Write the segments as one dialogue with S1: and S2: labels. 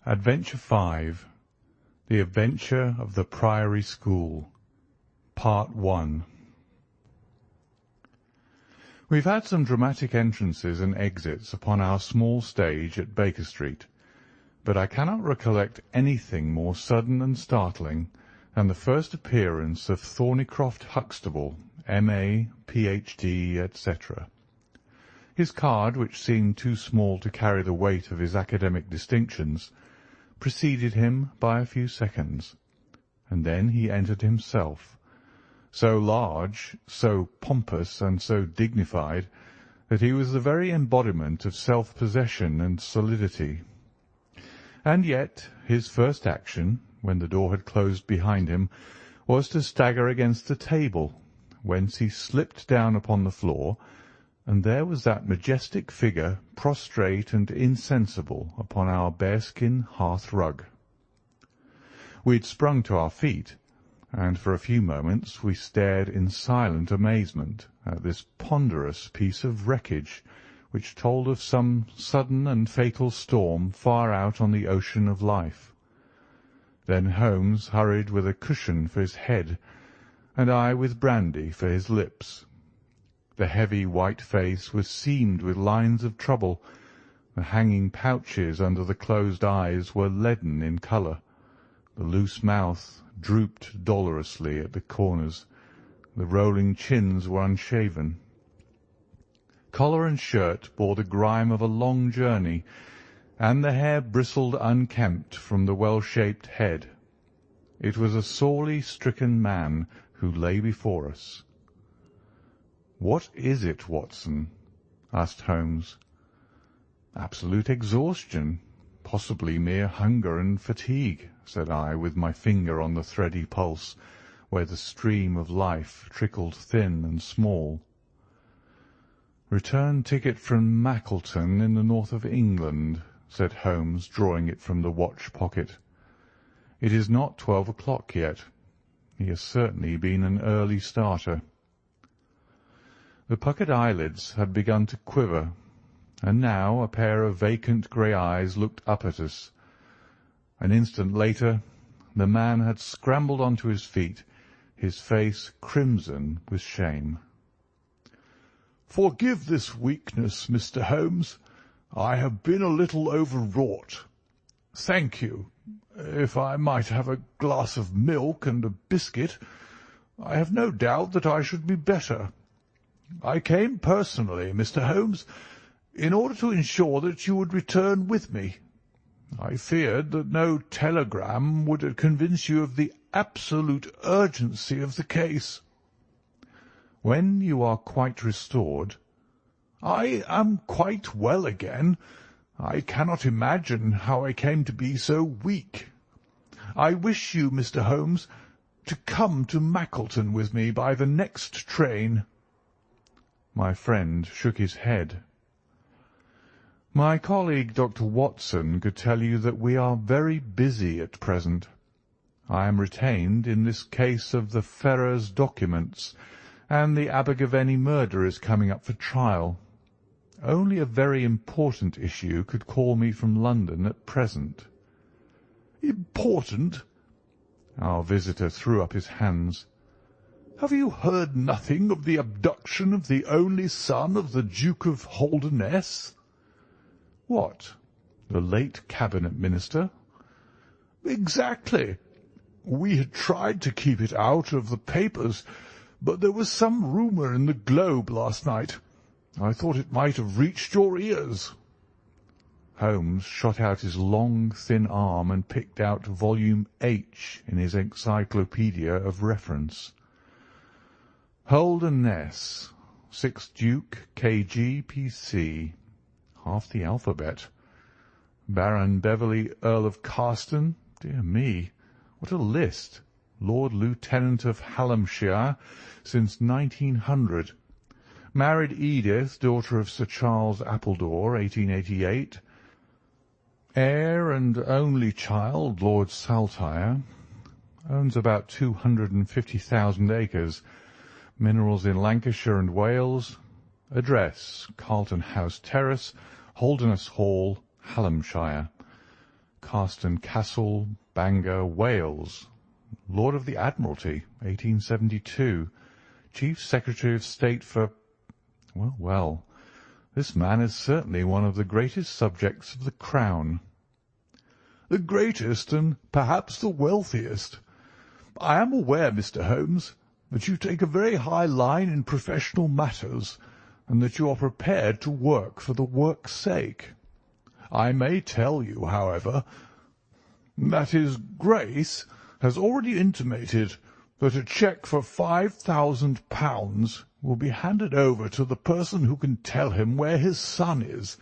S1: Adventure 5. The Adventure of the Priory School. Part 1. We've had some dramatic entrances and exits upon our small stage at Baker Street, but I cannot recollect anything more sudden and startling than the first appearance of Thornycroft Huxtable, M.A., Ph.D., etc. His card, which seemed too small to carry the weight of his academic distinctions, preceded him by a few seconds, and then he entered himself, so large, so pompous, and so dignified that he was the very embodiment of self-possession and solidity. And yet his first action, when the door had closed behind him, was to stagger against the table, whence he slipped down upon the floor, and there was that majestic figure prostrate and insensible upon our bearskin hearth-rug. We had sprung to our feet, and for a few moments we stared in silent amazement at this ponderous piece of wreckage, which told of some sudden and fatal storm far out on the ocean of life. Then Holmes hurried with a cushion for his head, and I with brandy for his lips. The heavy white face was seamed with lines of trouble. The hanging pouches under the closed eyes were leaden in colour. The loose mouth drooped dolorously at the corners. The rolling chins were unshaven. Collar and shirt bore the grime of a long journey, and the hair bristled unkempt from the well-shaped head. It was a sorely stricken man who lay before us. "What is it, Watson?" asked Holmes. "Absolute exhaustion, possibly mere hunger and fatigue," said I, with my finger on the thready pulse, where the stream of life trickled thin and small. "Return ticket from Mackleton in the north of England," said Holmes, drawing it from the watch pocket. "It is not 12 o'clock yet. He has certainly been an early starter." The puckered eyelids had begun to quiver, and now a pair of vacant grey eyes looked up at us. An instant later the man had scrambled on to his feet, his face crimson with shame. "Forgive this weakness, Mr. Holmes. I have been a little overwrought. Thank you. If I might have a glass of milk and a biscuit, I have no doubt that I should be better. I came personally, Mr. Holmes, in order to ensure that you would return with me. I feared that no telegram would convince you of the absolute urgency of the case." "When you are quite restored—" "I am quite well again. I cannot imagine how I came to be so weak. I wish you, Mr. Holmes, to come to Mackleton with me by the next train." My friend shook his head. "My colleague, Dr. Watson, could tell you that we are very busy at present. I am retained in this case of the Ferrers documents, and the Abergavenny murder is coming up for trial. Only a very important issue could call me from London at present." "Important?" Our visitor threw up his hands. "Have you heard nothing of the abduction of the only son of the Duke of Holdernesse?" "What, the late Cabinet Minister?" "Exactly. We had tried to keep it out of the papers, but there was some rumour in the Globe last night. I thought it might have reached your ears." Holmes shot out his long, thin arm and picked out volume H in his encyclopaedia of reference. "Holdernesse, 6th Duke, K.G., P.C. Half the alphabet. Baron Beverley, Earl of Carston. Dear me, what a list! Lord Lieutenant of Hallamshire since 1900. Married Edith, daughter of Sir Charles Appledore, 1888. Heir and only child, Lord Saltire. Owns about 250,000 acres. Minerals in Lancashire and Wales. Address, Carlton House Terrace, Holdernesse Hall, Hallamshire. Carston Castle, Bangor, Wales. Lord of the Admiralty, 1872. Chief Secretary of State for... Well, this man is certainly one of the greatest subjects of the Crown. The greatest and perhaps the wealthiest. I am aware, Mr. Holmes, that you take a very high line in professional matters, and that you are prepared to work for the work's sake. I may tell you, however, that His Grace has already intimated that a cheque for £5,000 will be handed over to the person who can tell him where his son is,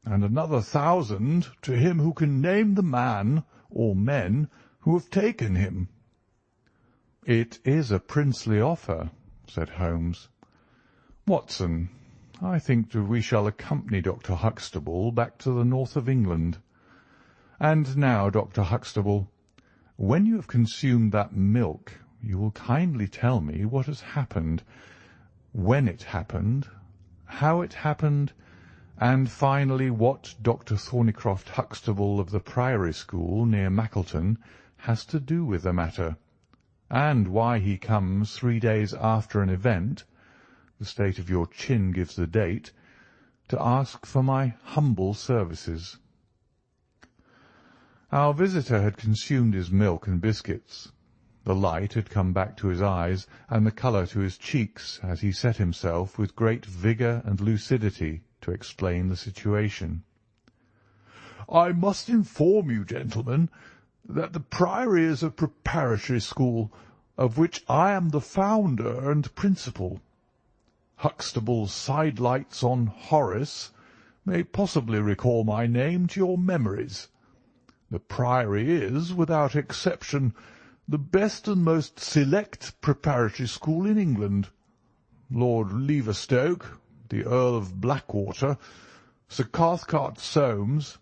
S1: and another 1,000 to him who can name the man or men who have taken him. It is a princely offer, said Holmes. Watson, I think that we shall accompany Dr. Huxtable back to the north of England. And now, Dr. Huxtable, when you have consumed that milk, you will kindly tell me what has happened, when it happened, how it happened, and finally what Dr. Thornycroft Huxtable of the Priory School near Mackleton has to do with the matter, and why he comes 3 days after an event, the state of your chin gives the date, to ask for my humble services. Our visitor had consumed his milk and biscuits. The light had come back to his eyes and the colour to his cheeks as he set himself with great vigour and lucidity to explain the situation. I must inform you, gentlemen, that the Priory is a preparatory school, of which I am the founder and principal. Huxtable's sidelights on Horace may possibly recall my name to your memories. The Priory is, without exception, the best and most select preparatory school in England. Lord Leverstoke, the Earl of Blackwater, Sir Cathcart Soames,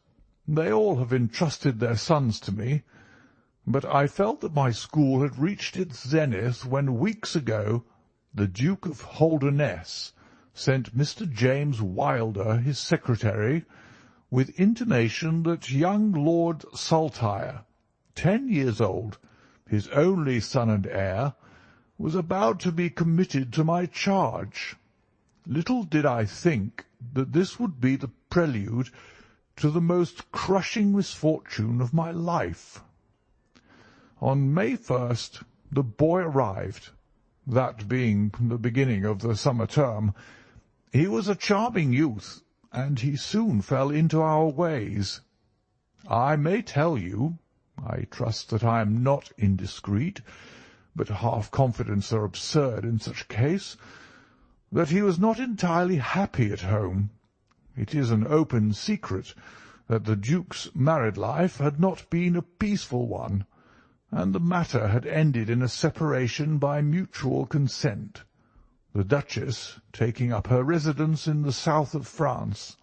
S1: they all have entrusted their sons to me, but I felt that my school had reached its zenith when weeks ago the Duke of Holdernesse sent Mr. James Wilder, his secretary, with intimation that young Lord Saltire, 10 years old, his only son and heir, was about to be committed to my charge. Little did I think that this would be the prelude to the most crushing misfortune of my life. On May 1st the boy arrived, that being the beginning of the summer term. He was a charming youth, and he soon fell into our ways. I may tell you, I trust that I am not indiscreet, but half-confidence are absurd in such a case, that he was not entirely happy at home. It is an open secret that the Duke's married life had not been a peaceful one, and the matter had ended in a separation by mutual consent, the Duchess taking up her residence in the south of France.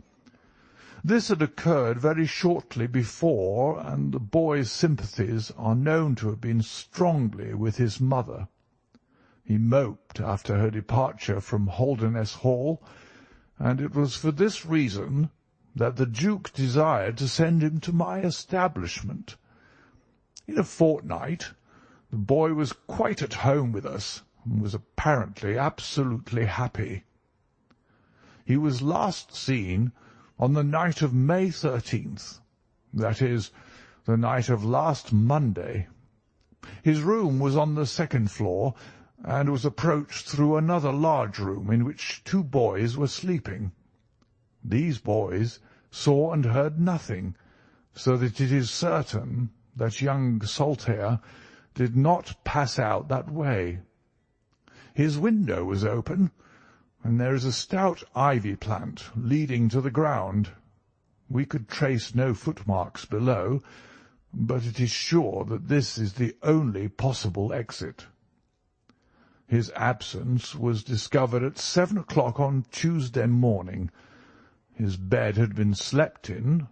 S1: This had occurred very shortly before, and the boy's sympathies are known to have been strongly with his mother. He moped after her departure from Holdernesse Hall, and it was for this reason that the Duke desired to send him to my establishment. In a fortnight the boy was quite at home with us, and was apparently absolutely happy. He was last seen on the night of May 13th, that is, the night of last Monday. His room was on the second floor, and was approached through another large room in which 2 boys were sleeping. These boys saw and heard nothing, so that it is certain that young Saltaire did not pass out that way. His window was open, and there is a stout ivy plant leading to the ground. We could trace no footmarks below, but it is sure that this is the only possible exit. His absence was discovered at 7 o'clock on Tuesday morning. His bed had been slept in.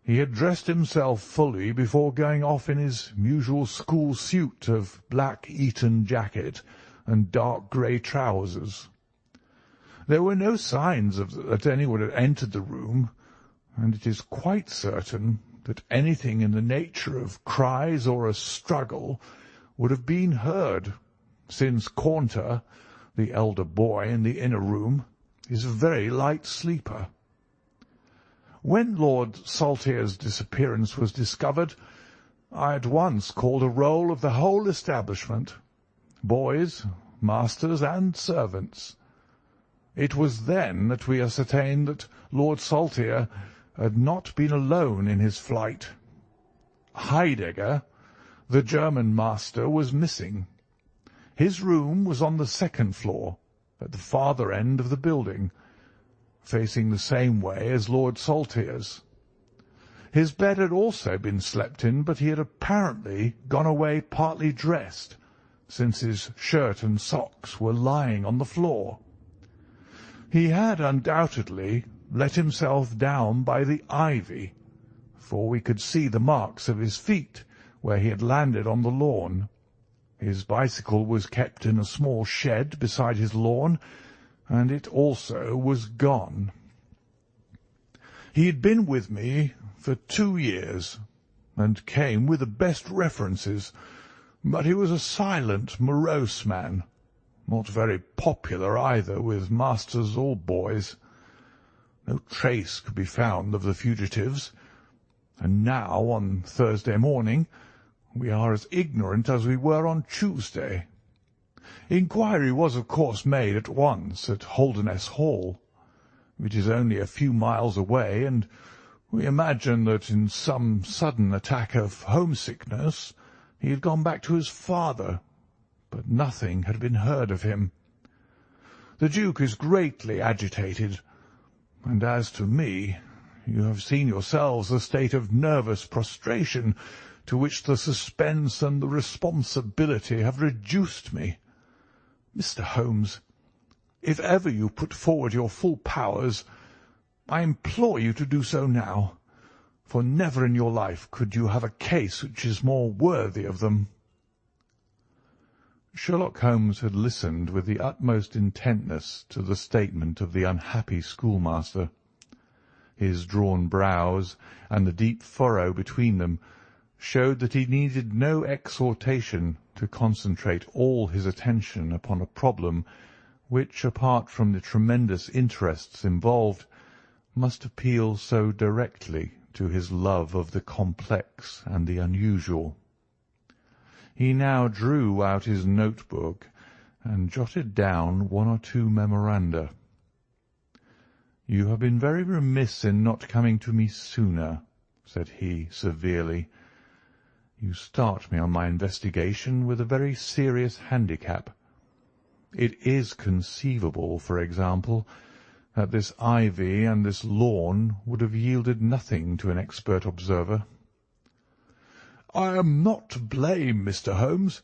S1: He had dressed himself fully before going off in his usual school suit of black Eton jacket and dark grey trousers. There were no signs that anyone had entered the room, and it is quite certain that anything in the nature of cries or a struggle would have been heard, since Caunter, the elder boy in the inner room, is a very light sleeper. When Lord Saltere's disappearance was discovered, I at once called a roll of the whole establishment, boys, masters, and servants. It was then that we ascertained that Lord Saltere had not been alone in his flight. Heidegger, the German master, was missing. His room was on the second floor, at the farther end of the building, facing the same way as Lord Saltere's. His bed had also been slept in, but he had apparently gone away partly dressed, since his shirt and socks were lying on the floor. He had undoubtedly let himself down by the ivy, for we could see the marks of his feet where he had landed on the lawn. His bicycle was kept in a small shed beside his lawn, and it also was gone. He had been with me for 2 years, and came with the best references, but he was a silent, morose man, not very popular either with masters or boys. No trace could be found of the fugitives, and now, on Thursday morning, we are as ignorant as we were on Tuesday. Inquiry was, of course, made at once at Holderness Hall, which is only a few miles away, and we imagine that in some sudden attack of homesickness he had gone back to his father, but nothing had been heard of him. The Duke is greatly agitated, and as to me, you have seen yourselves the state of nervous prostration to which the suspense and the responsibility have reduced me. Mr. Holmes, if ever you put forward your full powers, I implore you to do so now, for never in your life could you have a case which is more worthy of them." Sherlock Holmes had listened with the utmost intentness to the statement of the unhappy schoolmaster. His drawn brows and the deep furrow between them showed that he needed no exhortation to concentrate all his attention upon a problem which, apart from the tremendous interests involved, must appeal so directly to his love of the complex and the unusual. He now drew out his notebook and jotted down 1 or 2 memoranda. "You have been very remiss in not coming to me sooner," said he severely. "You start me on my investigation with a very serious handicap. It is conceivable, for example, that this ivy and this lawn would have yielded nothing to an expert observer." "I am not to blame, Mr. Holmes.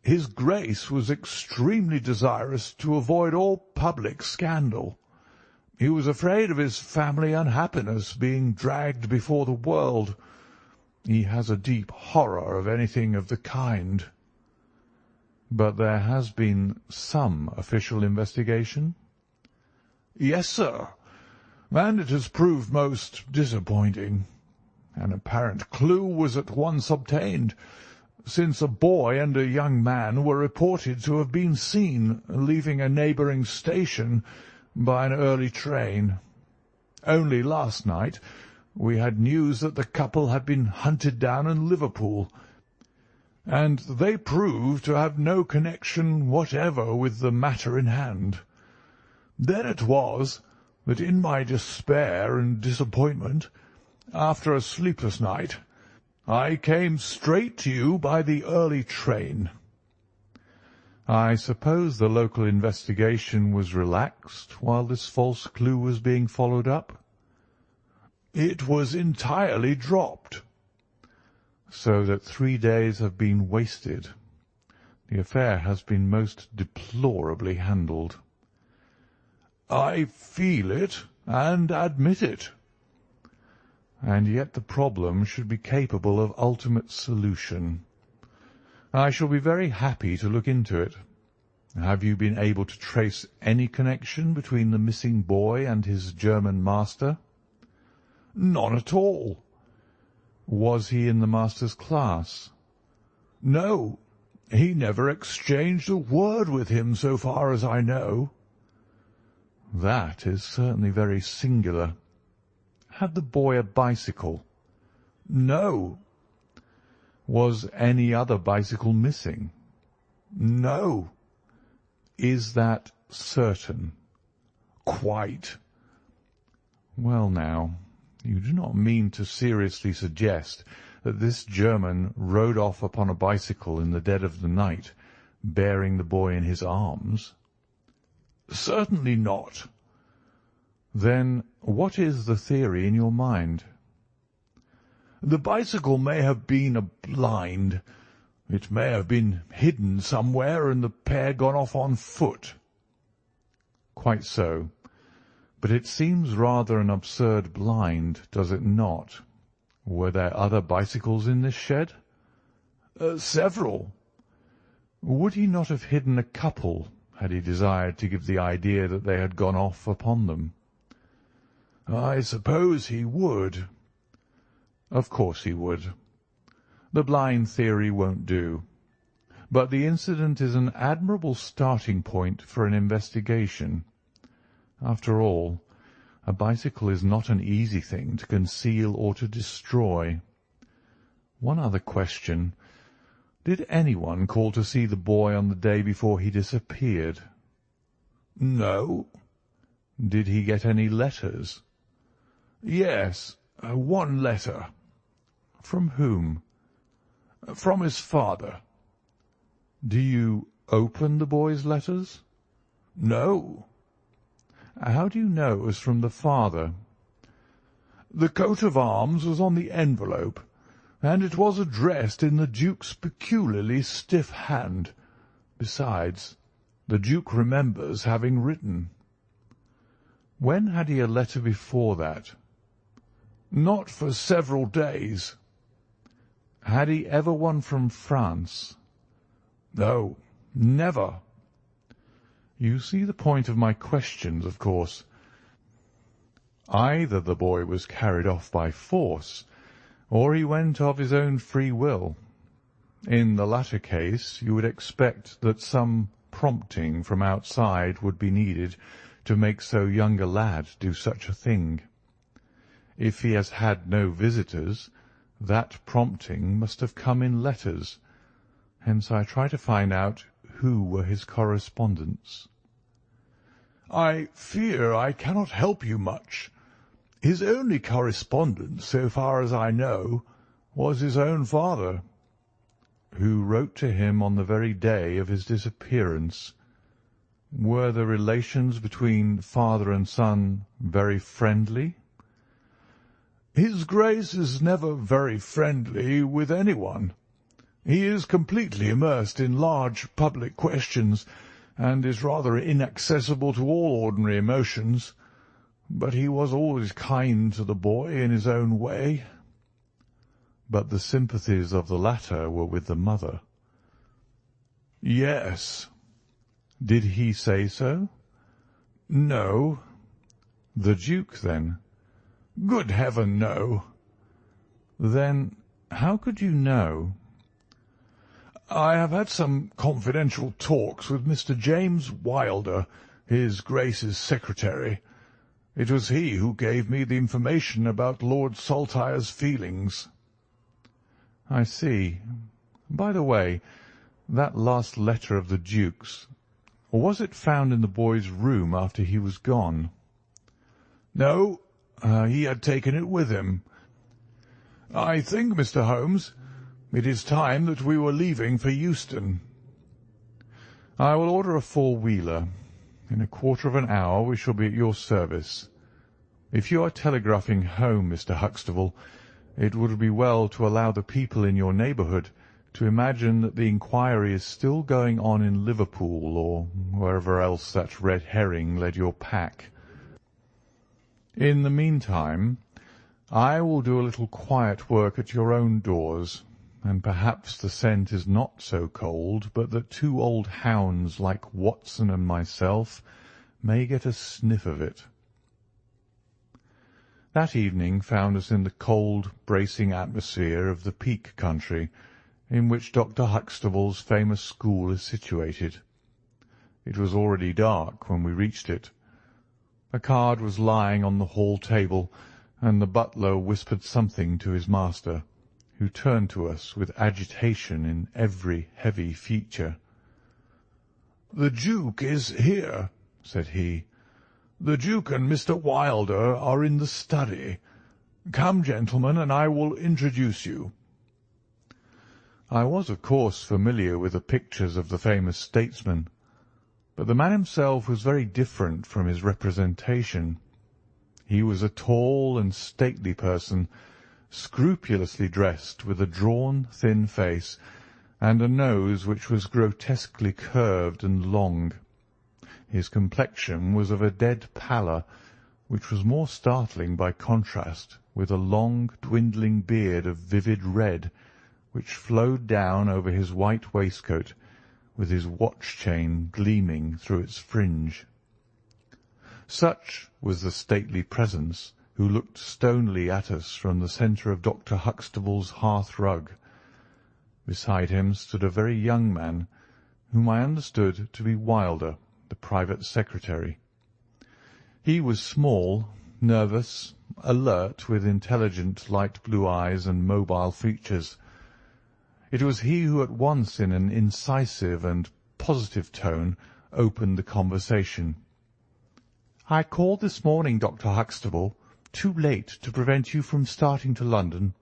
S1: His Grace was extremely desirous to avoid all public scandal. He was afraid of his family unhappiness being dragged before the world. He has a deep horror of anything of the kind." "But there has been some official investigation?" "Yes, sir, and it has proved most disappointing. An apparent clue was at once obtained, since a boy and a young man were reported to have been seen leaving a neighbouring station by an early train. Only last night we had news that the couple had been hunted down in Liverpool, and they proved to have no connection whatever with the matter in hand. Then it was that in my despair and disappointment, after a sleepless night, I came straight to you by the early train." "I suppose the local investigation was relaxed while this false clue was being followed up?" "It was entirely dropped." "So that 3 days have been wasted. The affair has been most deplorably handled." "I feel it and admit it." "And yet the problem should be capable of ultimate solution. I shall be very happy to look into it. Have you been able to trace any connection between the missing boy and his German master?" "None at all." Was he in the master's class?
S2: No, he never exchanged a word with him so far as I know.
S1: That is certainly very singular. Had the boy a bicycle?
S2: No.
S1: Was any other bicycle missing?
S2: No.
S1: Is that certain?
S2: Quite.
S1: Well now, you do not mean to seriously suggest that this German rode off upon a bicycle in the dead of the night, bearing the boy in his arms?
S2: Certainly not.
S1: Then what is the theory in your mind?
S2: The bicycle may have been a blind. It may have been hidden somewhere and the pair gone off on foot.
S1: Quite so. But it seems rather an absurd blind, does it not? Were there other bicycles in this shed?
S2: Several.
S1: Would he not have hidden a couple had he desired to give the idea that they had gone off upon them?
S2: I suppose he would.
S1: Of course he would. The blind theory won't do. But the incident is an admirable starting point for an investigation. After all, a bicycle is not an easy thing to conceal or to destroy. One other question. Did anyone call to see the boy on the day before he disappeared?
S2: No.
S1: Did he get any letters?
S2: Yes, one letter.
S1: From whom?
S2: From his father.
S1: Do you open the boy's letters?
S2: No.
S1: How do you know it was from the father?
S2: The coat of arms was on the envelope, and it was addressed in the Duke's peculiarly stiff hand. Besides, the Duke remembers having written.
S1: When had he a letter before that?
S2: Not for several days.
S1: Had he ever one from France?
S2: No, never.
S1: You see the point of my questions, of course. Either the boy was carried off by force, or he went of his own free will. In the latter case, you would expect that some prompting from outside would be needed to make so young a lad do such a thing. If he has had no visitors, that prompting must have come in letters. Hence I try to find out who were his correspondents.
S2: I fear I cannot help you much. His only correspondent, so far as I know, was his own father.
S1: Who wrote to him on the very day of his disappearance. Were the relations between father and son very friendly?
S2: His Grace is never very friendly with anyone. He is completely immersed in large public questions, and is rather inaccessible to all ordinary emotions. But he was always kind to the boy in his own way.
S1: But the sympathies of the latter were with the mother.
S2: Yes.
S1: Did he say so?
S2: No.
S1: The Duke, then?
S2: Good heaven, no.
S1: Then how could you know?
S2: I have had some confidential talks with Mr. James Wilder, his Grace's secretary. It was he who gave me the information about Lord Saltire's feelings.
S1: I see. By the way, that last letter of the Duke's, was it found in the boy's room after he was gone?
S2: No, he had taken it with him. I think, Mr. Holmes, it is time that we were leaving for Euston.
S1: I will order a four-wheeler. In a quarter of an hour we shall be at your service. If you are telegraphing home, Mr. Huxtable, it would be well to allow the people in your neighbourhood to imagine that the inquiry is still going on in Liverpool or wherever else that red herring led your pack. In the meantime, I will do a little quiet work at your own doors, and perhaps the scent is not so cold but that two old hounds like Watson and myself may get a sniff of it. That evening found us in the cold, bracing atmosphere of the Peak Country, in which Dr. Huxtable's famous school is situated. It was already dark when we reached it. A card was lying on the hall table, and the butler whispered something to his master, who turned to us with agitation in every heavy feature.
S2: "The Duke is here," said he. "The Duke and Mr. Wilder are in the study. Come, gentlemen, and I will introduce you."
S1: I was, of course, familiar with the pictures of the famous statesman, but the man himself was very different from his representation. He was a tall and stately person, scrupulously dressed, with a drawn, thin face, and a nose which was grotesquely curved and long. His complexion was of a dead pallor, which was more startling by contrast with a long, dwindling beard of vivid red, which flowed down over his white waistcoat, with his watch-chain gleaming through its fringe. Such was the stately presence who looked stonily at us from the centre of Dr. Huxtable's hearth-rug. Beside him stood a very young man, whom I understood to be Wilder, the private secretary. He was small, nervous, alert, with intelligent light blue eyes and mobile features. It was he who at once, in an incisive and positive tone, opened the conversation. "I called this morning, Dr. Huxtable, too late to prevent you from starting to London.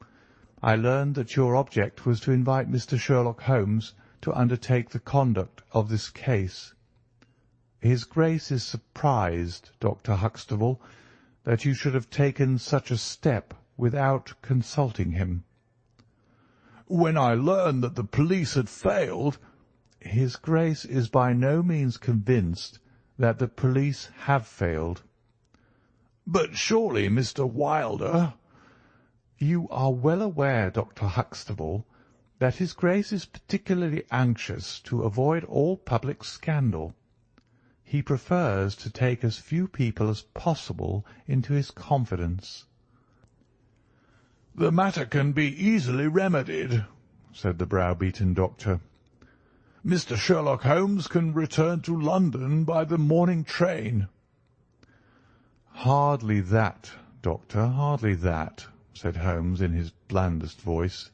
S1: I learned that your object was to invite Mr. Sherlock Holmes to undertake the conduct of this case. His Grace is surprised, Dr. Huxtable, that you should have taken such a step without consulting him."
S2: "When I learned that the police had failed—"
S1: "His Grace is by no means convinced that the police have failed."
S2: "But surely Mr. Wilder—"
S1: "You are well aware, Dr. Huxtable, that his Grace is particularly anxious to avoid all public scandal. He prefers to take as few people as possible into his confidence."
S2: "The matter can be easily remedied," said the browbeaten doctor. "Mr. Sherlock Holmes can return to London by the morning train."
S1: "Hardly that, Doctor, hardly that," said Holmes in his blandest voice.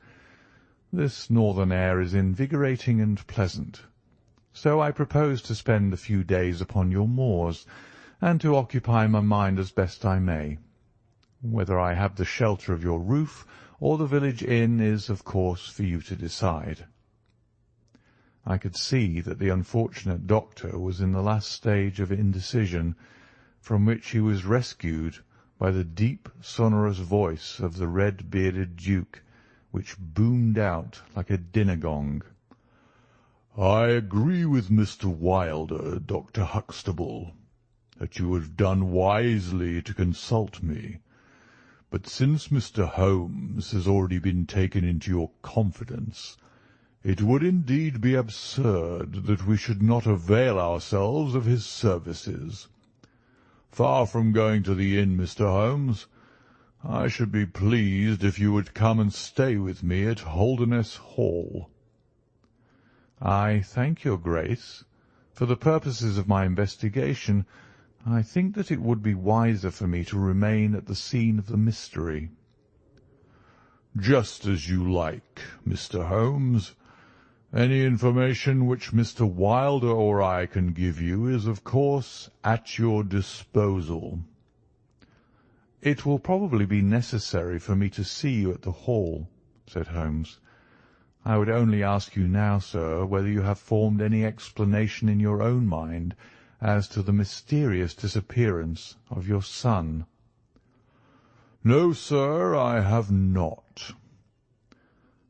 S1: "This northern air is invigorating and pleasant. So I propose to spend a few days upon your moors, and to occupy my mind as best I may. Whether I have the shelter of your roof or the village inn is, of course, for you to decide." I could see that the unfortunate doctor was in the last stage of indecision, from which he was rescued by the deep, sonorous voice of the red-bearded duke, which boomed out like a dinner gong.
S2: "I agree with Mr. Wilder, Dr. Huxtable, that you have done wisely to consult me. But since Mr. Holmes has already been taken into your confidence, it would indeed be absurd that we should not avail ourselves of his services. Far from going to the inn, Mr. Holmes, I should be pleased if you would come and stay with me at Holderness Hall."
S1: "I thank your Grace. For the purposes of my investigation, I think that it would be wiser for me to remain at the scene of the mystery."
S2: "Just as you like, Mr. Holmes. Any information which Mr. Wilder or I can give you is, of course, at your disposal."
S1: "It will probably be necessary for me to see you at the Hall," said Holmes. "I would only ask you now, sir, whether you have formed any explanation in your own mind as to the mysterious disappearance of your son."
S2: "No, sir, I have not."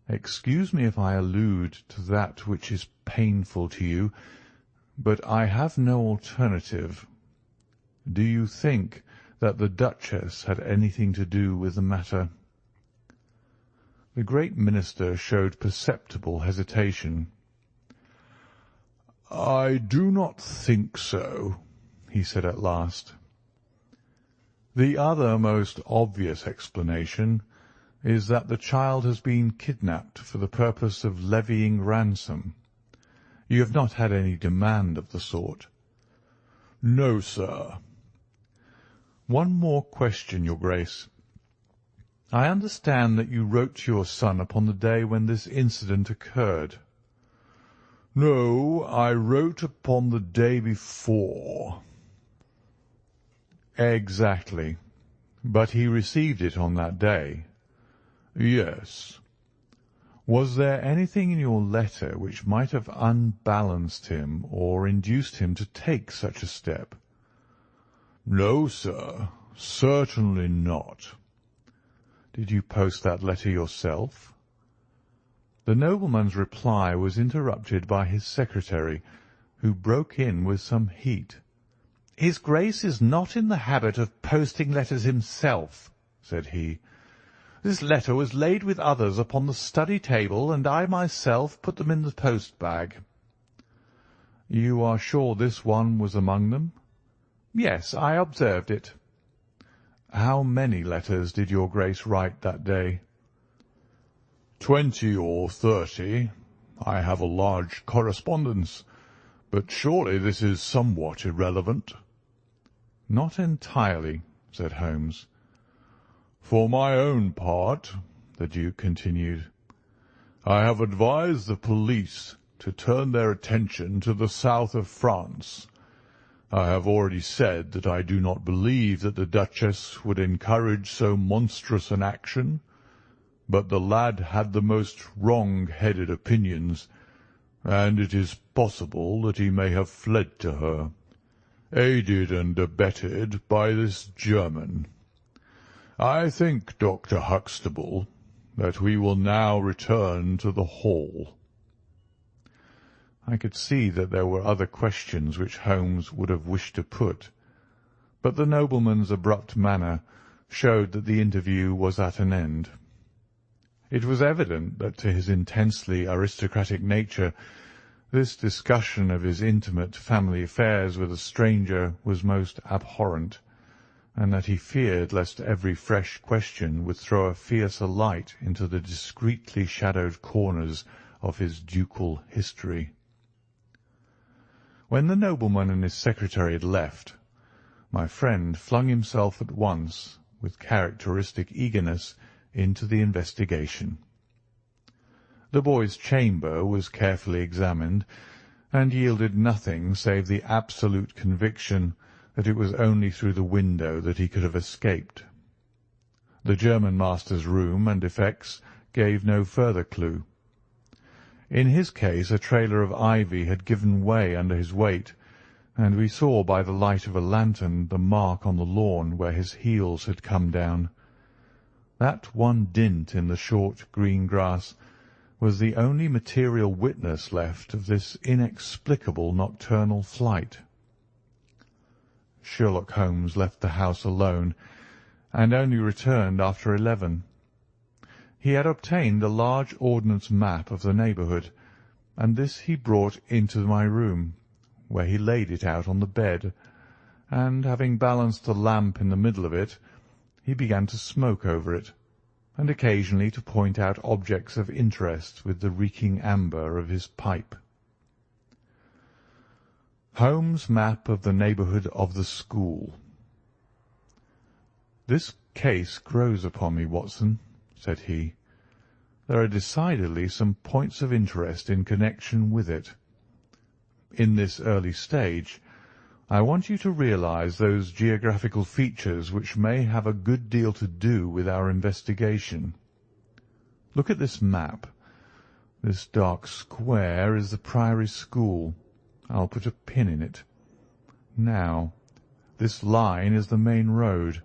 S1: "Excuse me if I allude to that which is painful to you, but I have no alternative. Do you think that the Duchess had anything to do with the matter?" The great minister showed perceptible hesitation.
S2: "I do not think so," he said at last.
S1: The other most obvious explanation is that the child has been kidnapped for the purpose of levying ransom. You have not had any demand of the sort." "No, sir." "One more question, Your Grace. I understand that you wrote to your son upon the day when this incident occurred."
S2: "No, I wrote upon the day before."
S1: "Exactly. But he received it on that day."
S2: "Yes."
S1: "Was there anything in your letter which might have unbalanced him or induced him to take such a step?"
S2: "No, sir, certainly not."
S1: "Did you post that letter yourself?" The nobleman's reply was interrupted by his secretary, who broke in with some heat. "His Grace is not in the habit of posting letters himself," said he. "This letter was laid with others upon the study table, and I myself put them in the post-bag." "You are sure this one was among them?" "Yes, I observed it." "How many letters did your Grace write that day?"
S2: 20 or 30. I have a large correspondence, but surely this is somewhat irrelevant."
S1: "Not entirely," said Holmes.
S2: "For my own part," the Duke continued, "I have advised the police to turn their attention to the south of France. I have already said that I do not believe that the Duchess would encourage so monstrous an action, but the lad had the most wrong-headed opinions, and it is possible that he may have fled to her, aided and abetted by this German. I think, Dr. Huxtable, that we will now return to the hall."
S1: I could see that there were other questions which Holmes would have wished to put, but the nobleman's abrupt manner showed that the interview was at an end. It was evident that to his intensely aristocratic nature this discussion of his intimate family affairs with a stranger was most abhorrent, and that he feared lest every fresh question would throw a fiercer light into the discreetly shadowed corners of his ducal history. When the nobleman and his secretary had left, my friend flung himself at once, with characteristic eagerness, into the investigation. The boy's chamber was carefully examined, and yielded nothing save the absolute conviction that it was only through the window that he could have escaped. The German master's room and effects gave no further clue. In his case a trailer of ivy had given way under his weight, and we saw by the light of a lantern the mark on the lawn where his heels had come down. That one dint in the short green grass was the only material witness left of this inexplicable nocturnal flight. Sherlock Holmes left the house alone, and only returned after 11. He had obtained a large ordnance map of the neighbourhood, and this he brought into my room, where he laid it out on the bed, and, having balanced the lamp in the middle of it, he began to smoke over it, and occasionally to point out objects of interest with the reeking amber of his pipe. Holmes' map of the neighbourhood of the school. "This case grows upon me, Watson," said he. "There are decidedly some points of interest in connection with it. In this early stage, I want you to realize those geographical features which may have a good deal to do with our investigation. Look at this map. This dark square is the Priory School. I'll put a pin in it. Now, this line is the main road.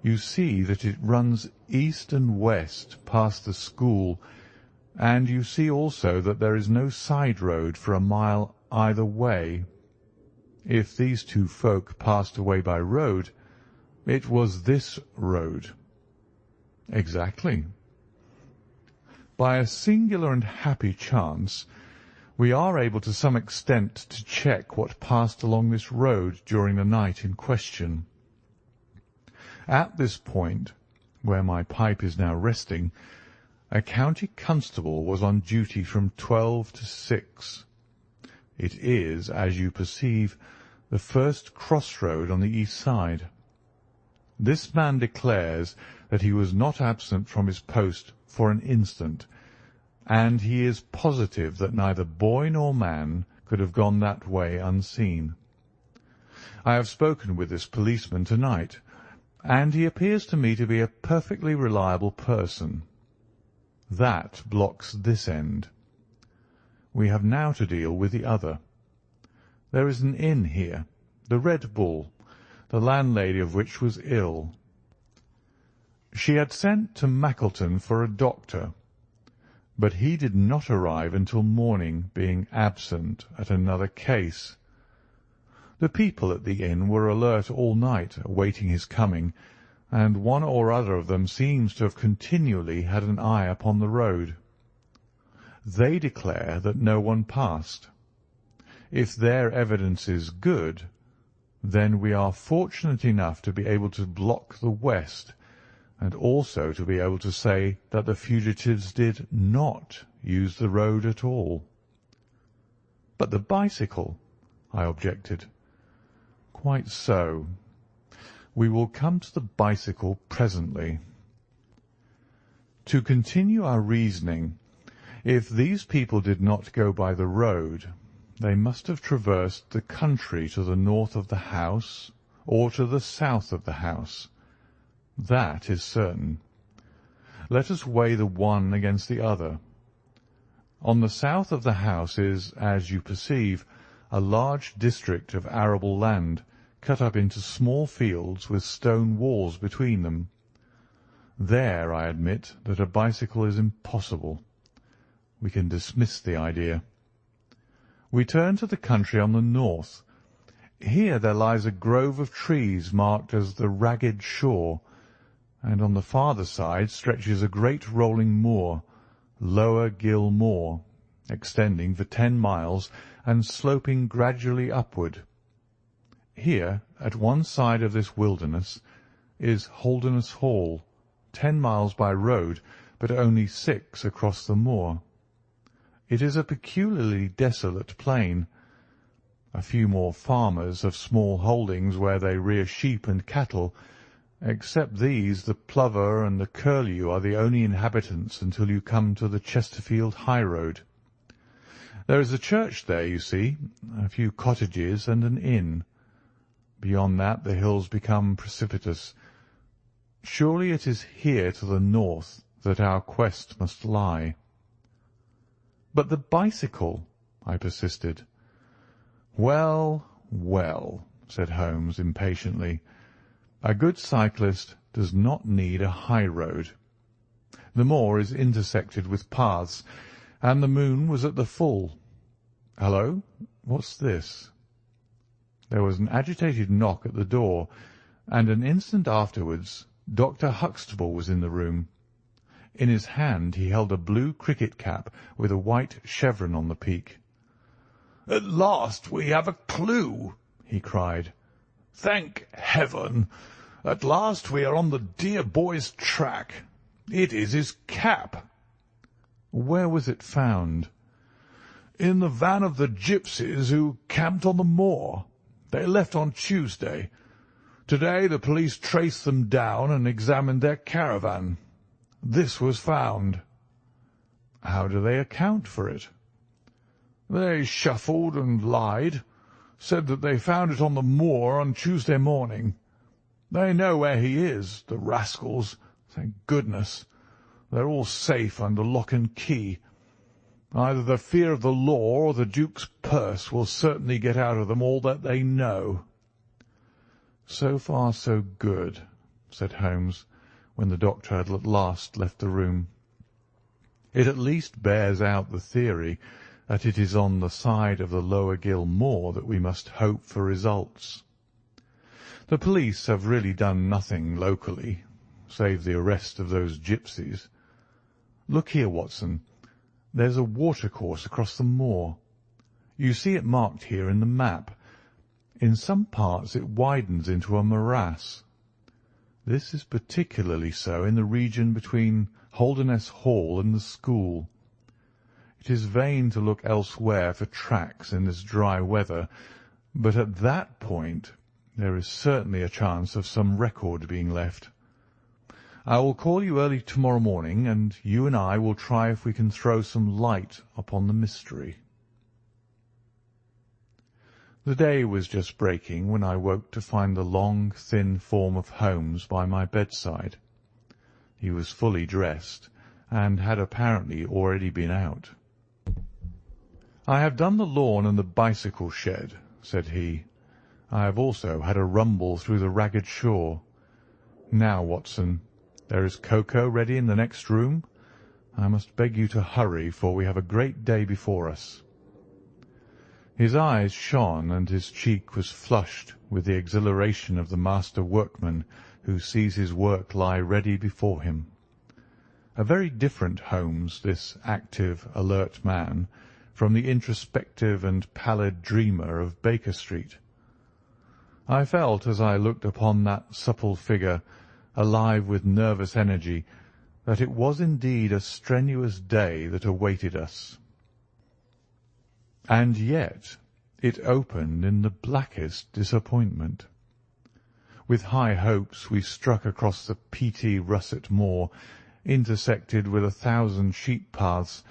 S1: You see that it runs east and west past the school, and you see also that there is no side road for a mile either way. If these two folk passed away by road, it was this road." "Exactly." "By a singular and happy chance, we are able to some extent to check what passed along this road during the night in question. At this point, where my pipe is now resting, a county constable was on duty from 12 to 6. It is, as you perceive, the first crossroad on the east side. This man declares that he was not absent from his post for an instant, and he is positive that neither boy nor man could have gone that way unseen. I have spoken with this policeman to-night, and he appears to me to be a perfectly reliable person. That blocks this end. We have now to deal with the other. There is an inn here, the Red Bull, the landlady of which was ill. She had sent to Mackleton for a doctor, but he did not arrive until morning, being absent at another case. The people at the inn were alert all night, awaiting his coming, and one or other of them seems to have continually had an eye upon the road. They declare that no one passed. If their evidence is good, then we are fortunate enough to be able to block the west, and also to be able to say that the fugitives did not use the road at all. "But the bicycle," I objected. "Quite so. We will come to the bicycle presently. To continue our reasoning, if these people did not go by the road, they must have traversed the country to the north of the house or to the south of the house. That is certain. Let us weigh the one against the other. On the south of the house is, as you perceive, a large district of arable land, cut up into small fields with stone walls between them. There I admit that a bicycle is impossible. We can dismiss the idea. We turn to the country on the north. Here there lies a grove of trees marked as the Ragged Shore, and on the farther side stretches a great rolling moor, Lower Gill Moor, extending for 10 miles and sloping gradually upward. Here, at one side of this wilderness, is Holderness Hall, 10 miles by road, but only 6 across the moor. It is a peculiarly desolate plain. A few more farmers have small holdings where they rear sheep and cattle. Except these, the plover and the curlew are the only inhabitants until you come to the Chesterfield high road. There is a church there, you see, a few cottages and an inn. Beyond that the hills become precipitous. Surely it is here to the north that our quest must lie. "But the bicycle," I persisted. "Well, well," said Holmes impatiently. "A good cyclist does not need a high road. The moor is intersected with paths, and the moon was at the full. Hallo, what's this?" There was an agitated knock at the door, and an instant afterwards Dr. Huxtable was in the room. In his hand he held a blue cricket cap with a white chevron on the peak. "At last we have a clue," he cried. "Thank Heaven! At last we are on the dear boy's track. It is his cap." "Where was it found?" "In the van of the gipsies who camped on the moor. They left on Tuesday. Today the police traced them down and examined their caravan. This was found." "How do they account for it?" "They shuffled and lied, said that they found it on the moor on Tuesday morning. They know where he is, the rascals, thank goodness. They're all safe under lock and key. Either the fear of the law or the Duke's purse will certainly get out of them all that they know." "So far so good," said Holmes, when the doctor had at last left the room. "It at least bears out the theory that it is on the side of the Lower Gill Moor that we must hope for results. The police have really done nothing locally, save the arrest of those gipsies. Look here, Watson. There's a watercourse across the moor. You see it marked here in the map. In some parts it widens into a morass. This is particularly so in the region between Holderness Hall and the school. It is vain to look elsewhere for tracks in this dry weather, but at that point there is certainly a chance of some record being left. I will call you early tomorrow morning, and you and I will try if we can throw some light upon the mystery. The day was just breaking when I woke to find the long, thin form of Holmes by my bedside. He was fully dressed, and had apparently already been out. "I have done the lawn and the bicycle shed," said he. "I have also had a rumble through the ragged shore. Now, Watson, there is cocoa ready in the next room. I must beg you to hurry, for we have a great day before us." His eyes shone, and his cheek was flushed with the exhilaration of the master workman who sees his work lie ready before him. A very different Holmes, this active, alert man, from the introspective and pallid dreamer of Baker Street. I felt, as I looked upon that supple figure, alive with nervous energy, that it was indeed a strenuous day that awaited us. And yet it opened in the blackest disappointment. With high hopes we struck across the peaty russet moor, intersected with 1,000 sheep paths,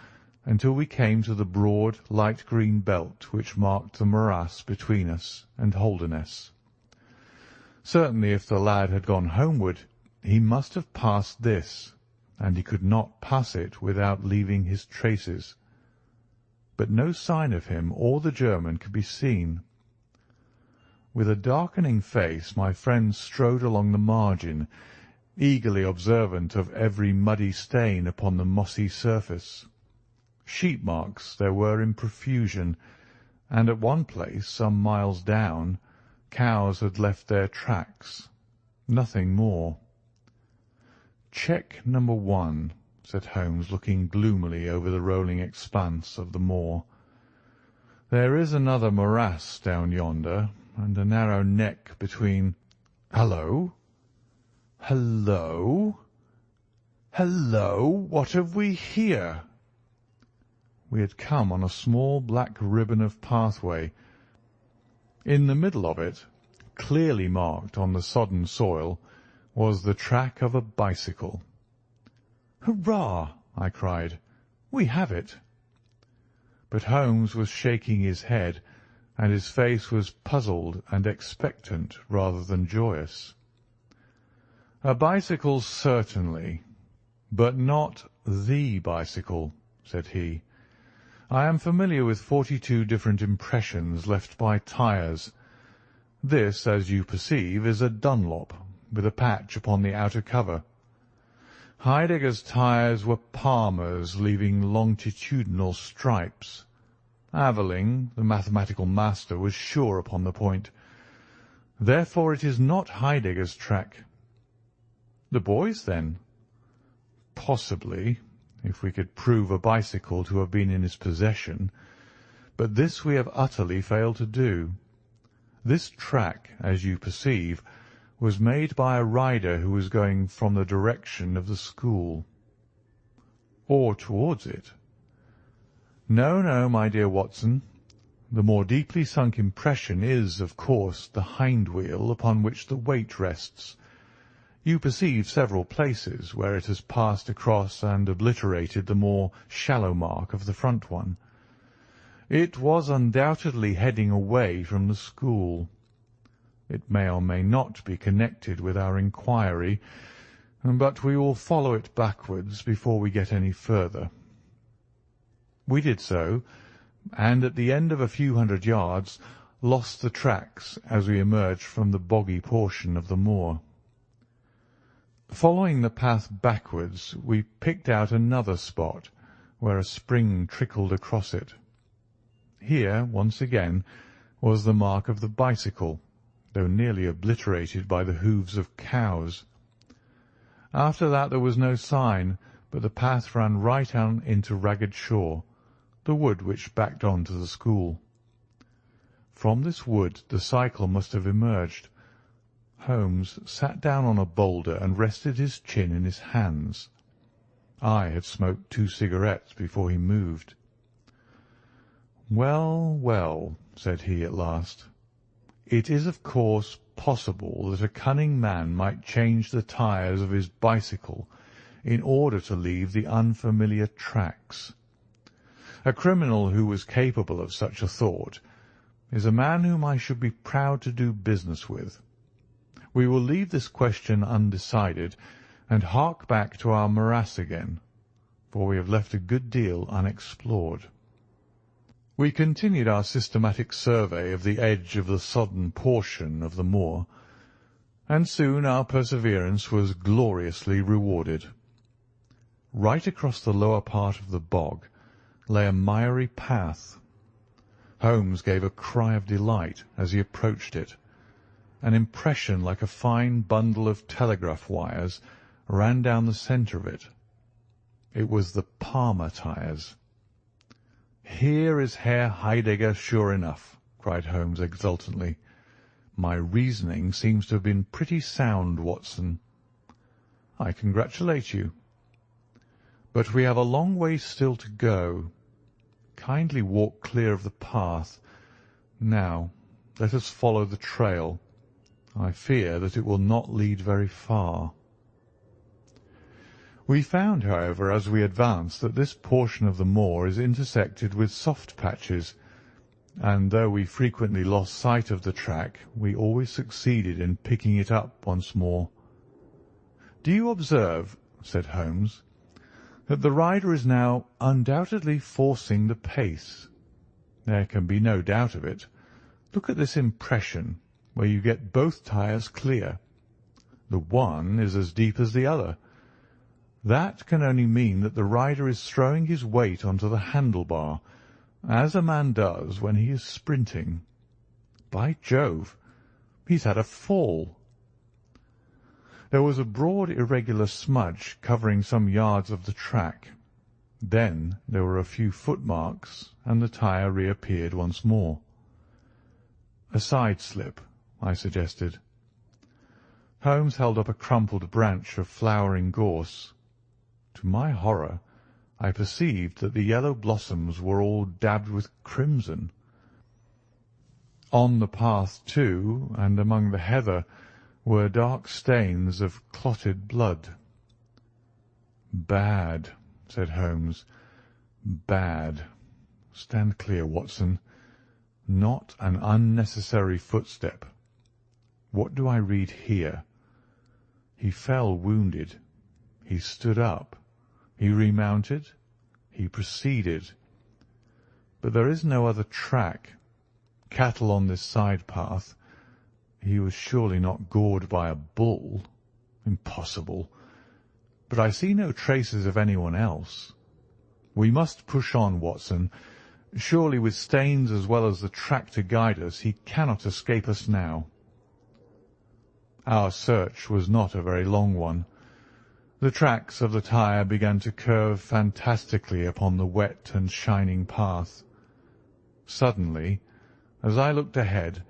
S1: until we came to the broad light green belt which marked the morass between us and Holderness. Certainly if the lad had gone homeward, he must have passed this, and he could not pass it without leaving his traces. But no sign of him or the German could be seen. With a darkening face my friend strode along the margin, eagerly observant of every muddy stain upon the mossy surface. Sheep marks there were in profusion, and at one place, some miles down, cows had left their tracks. Nothing more. "Check number 1, said Holmes, looking gloomily over the rolling expanse of the moor. "There is another morass down yonder, and a narrow neck between— Hullo! Hullo! Hullo! What have we here?" We had come on a small black ribbon of pathway. In the middle of it, clearly marked on the sodden soil, was the track of a bicycle. "Hurrah!" I cried. "We have it." But Holmes was shaking his head, and his face was puzzled and expectant rather than joyous. "A bicycle, certainly, but not the bicycle," said he. "I am familiar with 42 different impressions left by tyres. This, as you perceive, is a Dunlop, with a patch upon the outer cover. Heidegger's tyres were Palmer's, leaving longitudinal stripes. Aveling, the mathematical master, was sure upon the point. Therefore it is not Heidegger's track." "The boy's, then?" "Possibly, if we could prove a bicycle to have been in his possession. But this we have utterly failed to do. This track, as you perceive, was made by a rider who was going from the direction of the school." "Or towards it." "No, no, my dear Watson. The more deeply sunk impression is, of course, the hind wheel upon which the weight rests. You perceive several places where it has passed across and obliterated the more shallow mark of the front one. It was undoubtedly heading away from the school. It may or may not be connected with our inquiry, but we will follow it backwards before we get any further." We did so, and at the end of a few hundred yards lost the tracks as we emerged from the boggy portion of the moor. Following the path backwards, we picked out another spot where a spring trickled across it. Here, once again, was the mark of the bicycle, though nearly obliterated by the hoofs of cows. After that there was no sign, but the path ran right on into Ragged Shaw, the wood which backed on to the school. From this wood the cycle must have emerged. Holmes sat down on a boulder and rested his chin in his hands. I had smoked 2 cigarettes before he moved. "Well, well," said he at last, "it is of course possible that a cunning man might change the tyres of his bicycle in order to leave the unfamiliar tracks. A criminal who was capable of such a thought is a man whom I should be proud to do business with. We will leave this question undecided and hark back to our morass again, for we have left a good deal unexplored." We continued our systematic survey of the edge of the sodden portion of the moor, and soon our perseverance was gloriously rewarded. Right across the lower part of the bog lay a miry path. Holmes gave a cry of delight as he approached it. An impression like a fine bundle of telegraph wires ran down the centre of it. It was the Palmer tyres. "Here is Herr Heidegger sure enough," cried Holmes exultantly. "My reasoning seems to have been pretty sound, Watson." "I congratulate you." "But we have a long way still to go. Kindly walk clear of the path. Now, let us follow the trail. I fear that it will not lead very far." We found, however, as we advanced, that this portion of the moor is intersected with soft patches, and though we frequently lost sight of the track, we always succeeded in picking it up once more. "Do you observe," said Holmes, "that the rider is now undoubtedly forcing the pace? There can be no doubt of it. Look at this impression, where you get both tyres clear. The one is as deep as the other. That can only mean that the rider is throwing his weight onto the handlebar, as a man does when he is sprinting. By Jove, he's had a fall." There was a broad irregular smudge covering some yards of the track. Then there were a few footmarks, and the tyre reappeared once more. "A side slip," I suggested. Holmes held up a crumpled branch of flowering gorse. To my horror, I perceived that the yellow blossoms were all dabbed with crimson. On the path, too, and among the heather, were dark stains of clotted blood. "Bad," said Holmes. "Bad. Stand clear, Watson. Not an unnecessary footstep. What do I read here? He fell wounded. He stood up. He remounted. He proceeded. But there is no other track. Cattle on this side path. He was surely not gored by a bull. Impossible. But I see no traces of anyone else. We must push on, Watson. Surely with stains as well as the track to guide us, he cannot escape us now." Our search was not a very long one. The tracks of the tyre began to curve fantastically upon the wet and shining path. Suddenly, as I looked ahead,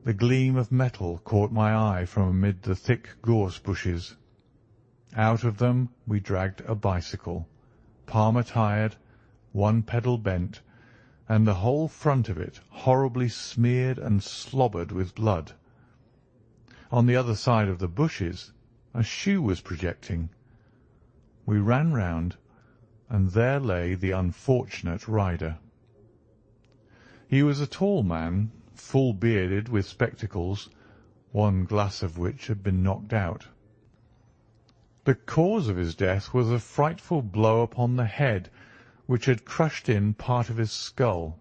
S1: the gleam of metal caught my eye from amid the thick gorse bushes. Out of them we dragged a bicycle, Palmer tyred, one pedal bent, and the whole front of it horribly smeared and slobbered with blood. On the other side of the bushes a shoe was projecting. We ran round, and there lay the unfortunate rider. He was a tall man, full-bearded, with spectacles, one glass of which had been knocked out. The cause of his death was a frightful blow upon the head, which had crushed in part of his skull.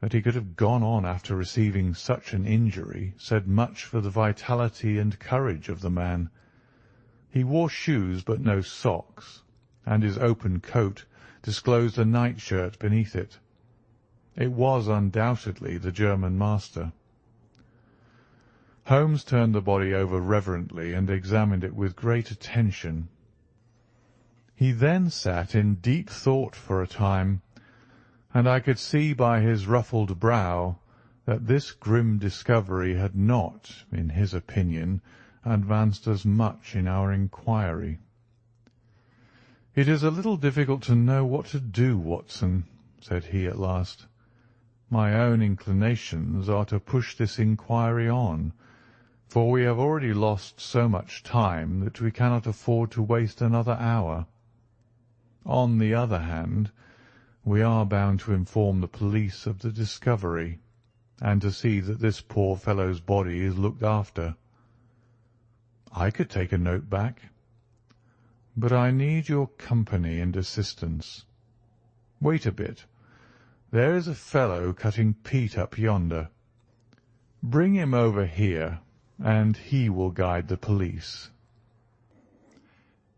S1: That he could have gone on after receiving such an injury said much for the vitality and courage of the man. He wore shoes but no socks, and his open coat disclosed a nightshirt beneath it. It was undoubtedly the German master. Holmes turned the body over reverently and examined it with great attention. He then sat in deep thought for a time, and I could see by his ruffled brow that this grim discovery had not, in his opinion, advanced us much in our inquiry. "It is a little difficult to know what to do, Watson," said he at last. "My own inclinations are to push this inquiry on, for we have already lost so much time that we cannot afford to waste another hour. On the other hand, we are bound to inform the police of the discovery, and to see that this poor fellow's body is looked after. I could take a note back, but I need your company and assistance. Wait a bit. There is a fellow cutting peat up yonder. Bring him over here, and he will guide the police."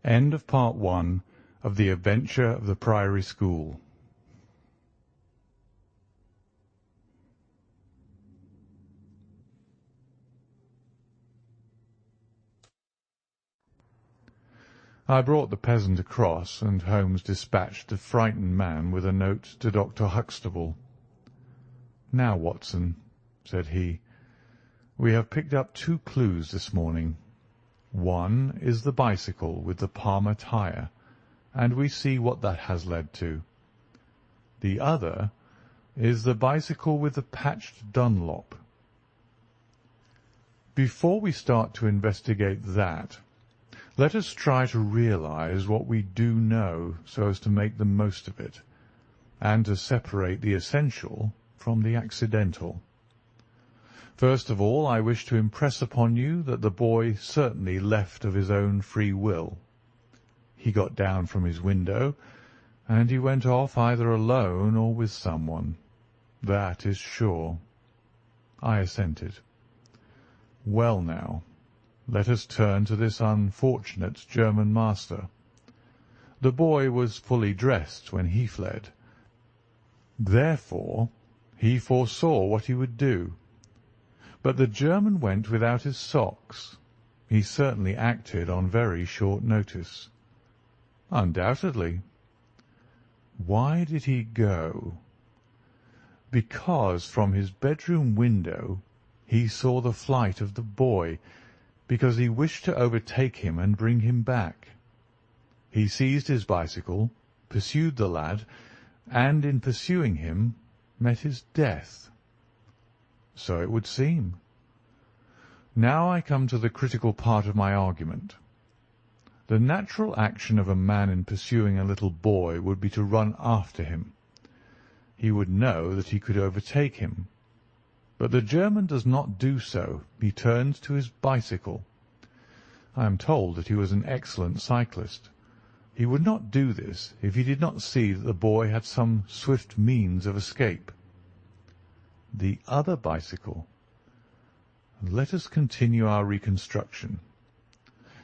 S1: End of Part 1 of The Adventure of the Priory School. I brought the peasant across, and Holmes dispatched the frightened man with a note to Dr. Huxtable. "Now, Watson," said he, "we have picked up 2 clues this morning. One is the bicycle with the Palmer tyre, and we see what that has led to. The other is the bicycle with the patched Dunlop. Before we start to investigate that, let us try to realize what we do know so as to make the most of it, and to separate the essential from the accidental. First of all, I wish to impress upon you that the boy certainly left of his own free will. He got down from his window, and he went off either alone or with someone. That is sure." I assented. "Well now, let us turn to this unfortunate German master. The boy was fully dressed when he fled. Therefore, he foresaw what he would do. But the German went without his socks. He certainly acted on very short notice." "Undoubtedly." "Why did he go?" "Because from his bedroom window he saw the flight of the boy, because he wished to overtake him and bring him back. He seized his bicycle, pursued the lad, and in pursuing him met his death." "So it would seem." "Now I come to the critical part of my argument. The natural action of a man in pursuing a little boy would be to run after him. He would know that he could overtake him. But the German does not do so. He turns to his bicycle. I am told that he was an excellent cyclist. He would not do this if he did not see that the boy had some swift means of escape. The other bicycle. Let us continue our reconstruction.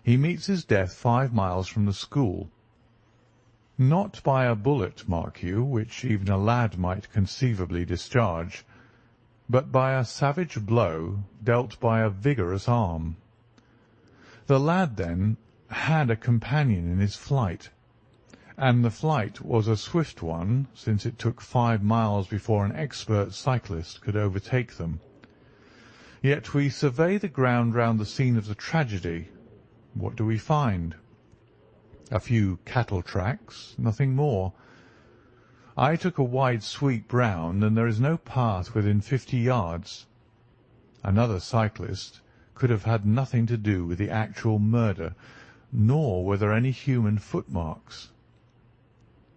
S1: He meets his death 5 miles from the school. Not by a bullet, mark you, which even a lad might conceivably discharge, but by a savage blow dealt by a vigorous arm. The lad, then, had a companion in his flight, and the flight was a swift one, since it took 5 miles before an expert cyclist could overtake them. Yet we survey the ground round the scene of the tragedy. What do we find? A few cattle tracks, nothing more. I took a wide sweep round, and there is no path within 50 yards. Another cyclist could have had nothing to do with the actual murder, nor were there any human footmarks.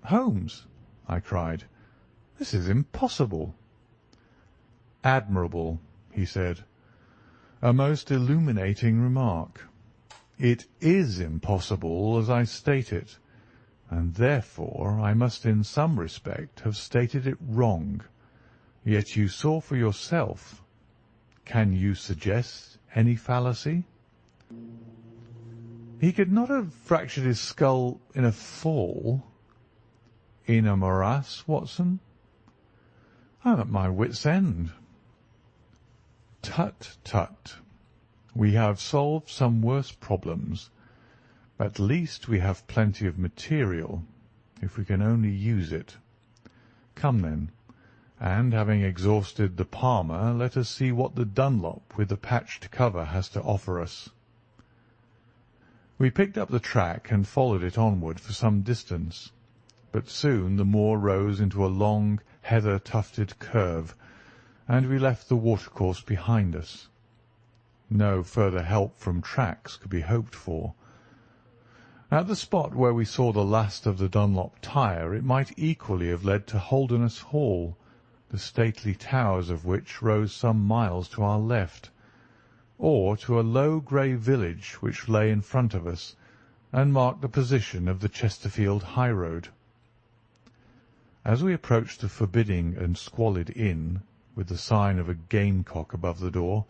S1: "Holmes," I cried, "this is impossible." "Admirable," he said. "A most illuminating remark. It is impossible as I state it, and therefore I must in some respect have stated it wrong. Yet you saw for yourself. Can you suggest any fallacy?" "He could not have fractured his skull in a fall." "In a morass, Watson?" "I am at my wit's end." "Tut, tut. We have solved some worse problems. At least we have plenty of material, if we can only use it. Come, then, and having exhausted the Palmer, let us see what the Dunlop with the patched cover has to offer us. We picked up the track and followed it onward for some distance, but soon the moor rose into a long, heather-tufted curve, and we left the watercourse behind us. No further help from tracks could be hoped for. At the spot where we saw the last of the Dunlop tire, it might equally have led to Holderness Hall, the stately towers of which rose some miles to our left, or to a low grey village which lay in front of us and marked the position of the Chesterfield high-road. As we approached the forbidding and squalid inn, with the sign of a gamecock above the door,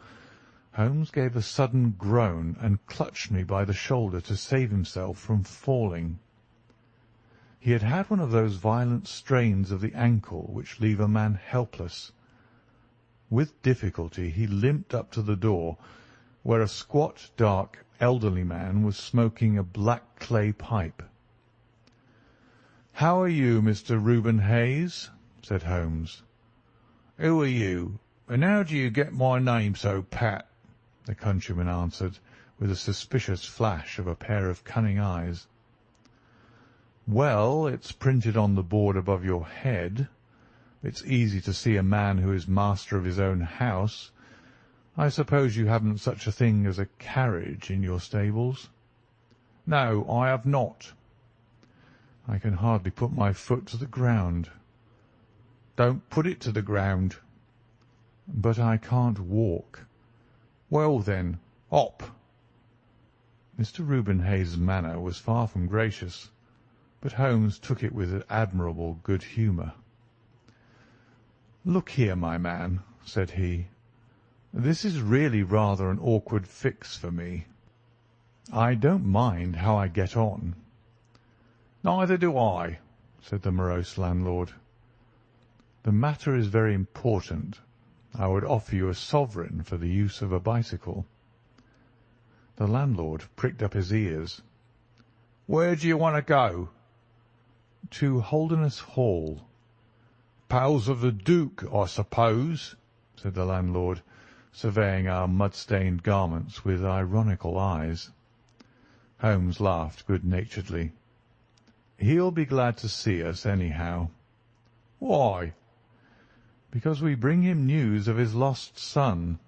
S1: Holmes gave a sudden groan and clutched me by the shoulder to save himself from falling. He had had one of those violent strains of the ankle which leave a man helpless. With difficulty he limped up to the door, where a squat, dark, elderly man was smoking a black clay pipe. "How are you, Mr. Reuben Hayes?" said Holmes. "Who are you, and how do you get my name so pat?" the countryman answered, with a suspicious flash of a pair of cunning eyes. "Well, it's printed on the board above your head. It's easy to see a man who is master of his own house. I suppose you haven't such a thing as a carriage in your stables?" "No, I have not." "I can hardly put my foot to the ground." "Don't put it to the ground." "But I can't walk." "Well, then, hop." Mr. Reuben Hayes' manner was far from gracious, but Holmes took it with admirable good humour. "Look here, my man," said he, "this is really rather an awkward fix for me. I don't mind how I get on." "Neither do I," said the morose landlord. "The matter is very important. I would offer you a sovereign for the use of a bicycle." The landlord pricked up his ears. "Where do you want to go?" "To Holderness Hall." "Pals of the Duke, I suppose," said the landlord, surveying our mud-stained garments with ironical eyes. Holmes laughed good-naturedly. "He'll be glad to see us, anyhow." "Why?" "Because we bring him news of his lost son."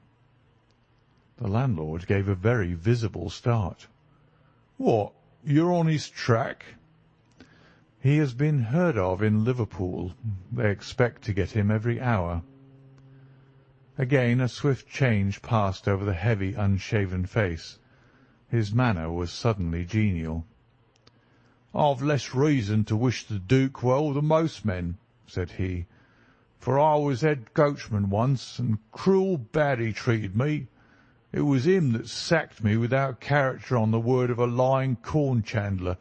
S1: The landlord gave a very visible start. "What, you're on his track?" "He has been heard of in Liverpool. They expect to get him every hour." Again a swift change passed over the heavy, unshaven face. His manner was suddenly genial. "I've less reason to wish the Duke well than most men," said he, "for I was head coachman once, and cruel bad he treated me. It was him that sacked me without character on the word of a lying corn chandler.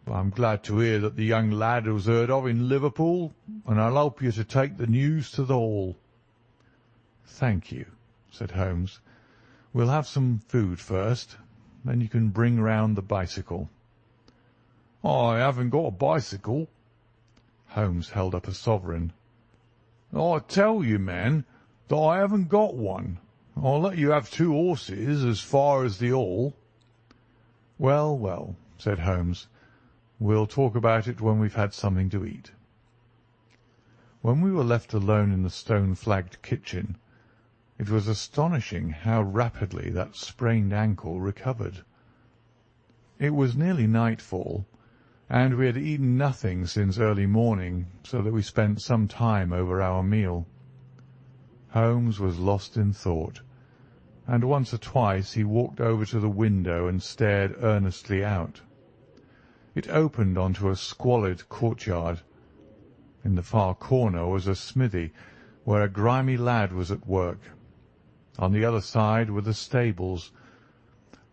S1: But I'm glad to hear that the young lad was heard of in Liverpool, and I'll help you to take the news to the Hall." "Thank you," said Holmes. "We'll have some food first, then you can bring round the bicycle." "I haven't got a bicycle." Holmes held up a sovereign. "I tell you, man, that I haven't got one. I'll let you have 2 horses as far as the Hall." "Well, well," said Holmes, "we'll talk about it when we've had something to eat." When we were left alone in the stone-flagged kitchen, it was astonishing how rapidly that sprained ankle recovered. It was nearly nightfall, and we had eaten nothing since early morning, so that we spent some time over our meal. Holmes was lost in thought, and once or twice he walked over to the window and stared earnestly out. It opened onto a squalid courtyard. In the far corner was a smithy, where a grimy lad was at work. On the other side were the stables.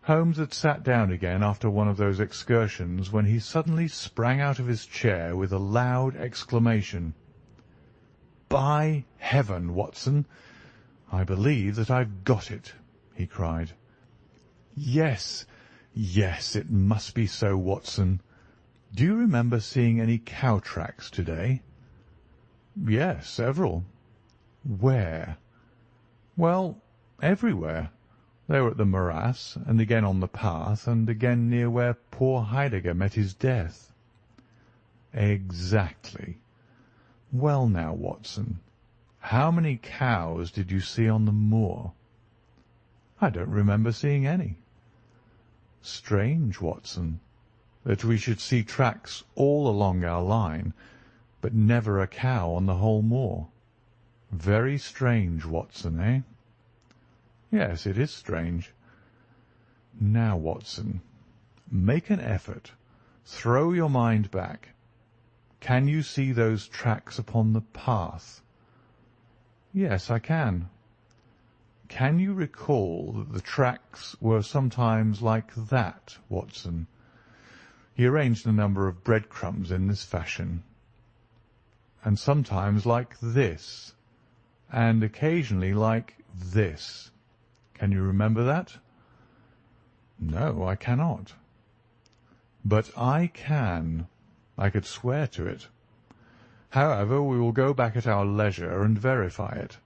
S1: Holmes had sat down again after one of those excursions when he suddenly sprang out of his chair with a loud exclamation. "By heaven, Watson, I believe that I've got it!" he cried. "Yes, yes, it must be so, Watson. Do you remember seeing any cow tracks to-day?" Yes, several. Where? Well, everywhere. They were at the morass, and again on the path, and again near where poor Heidegger met his death. Exactly. Well now, Watson, how many cows did you see on the moor? I don't remember seeing any. Strange, Watson, that we should see tracks all along our line, but never a cow on the whole moor. Very strange, Watson, eh? Yes, it is strange. Now, Watson, make an effort. Throw your mind back. Can you see those tracks upon the path? Yes, I can. Can you recall that the tracks were sometimes like that, Watson? He arranged a number of breadcrumbs in this fashion. And sometimes like this, and occasionally like this. Can you remember that? No, I cannot. But I can. I could swear to it. However, we will go back at our leisure and verify it.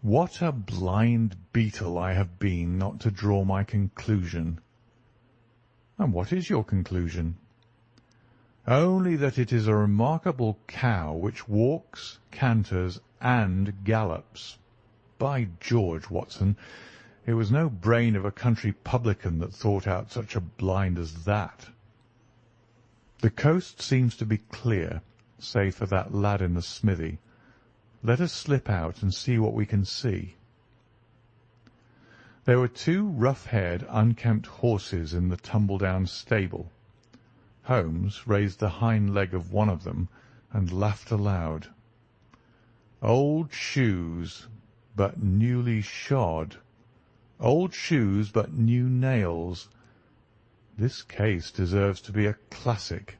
S1: What a blind beetle I have been not to draw my conclusion. And what is your conclusion? Only that it is a remarkable cow which walks, canters, and gallops. By George, Watson, it was no brain of a country publican that thought out such a blind as that. The coast seems to be clear, save for that lad in the smithy. Let us slip out and see what we can see. There were two rough-haired, unkempt horses in the tumble-down stable. Holmes raised the hind leg of one of them and laughed aloud. Old shoes, but newly shod. Old shoes, but new nails. This case deserves to be a classic.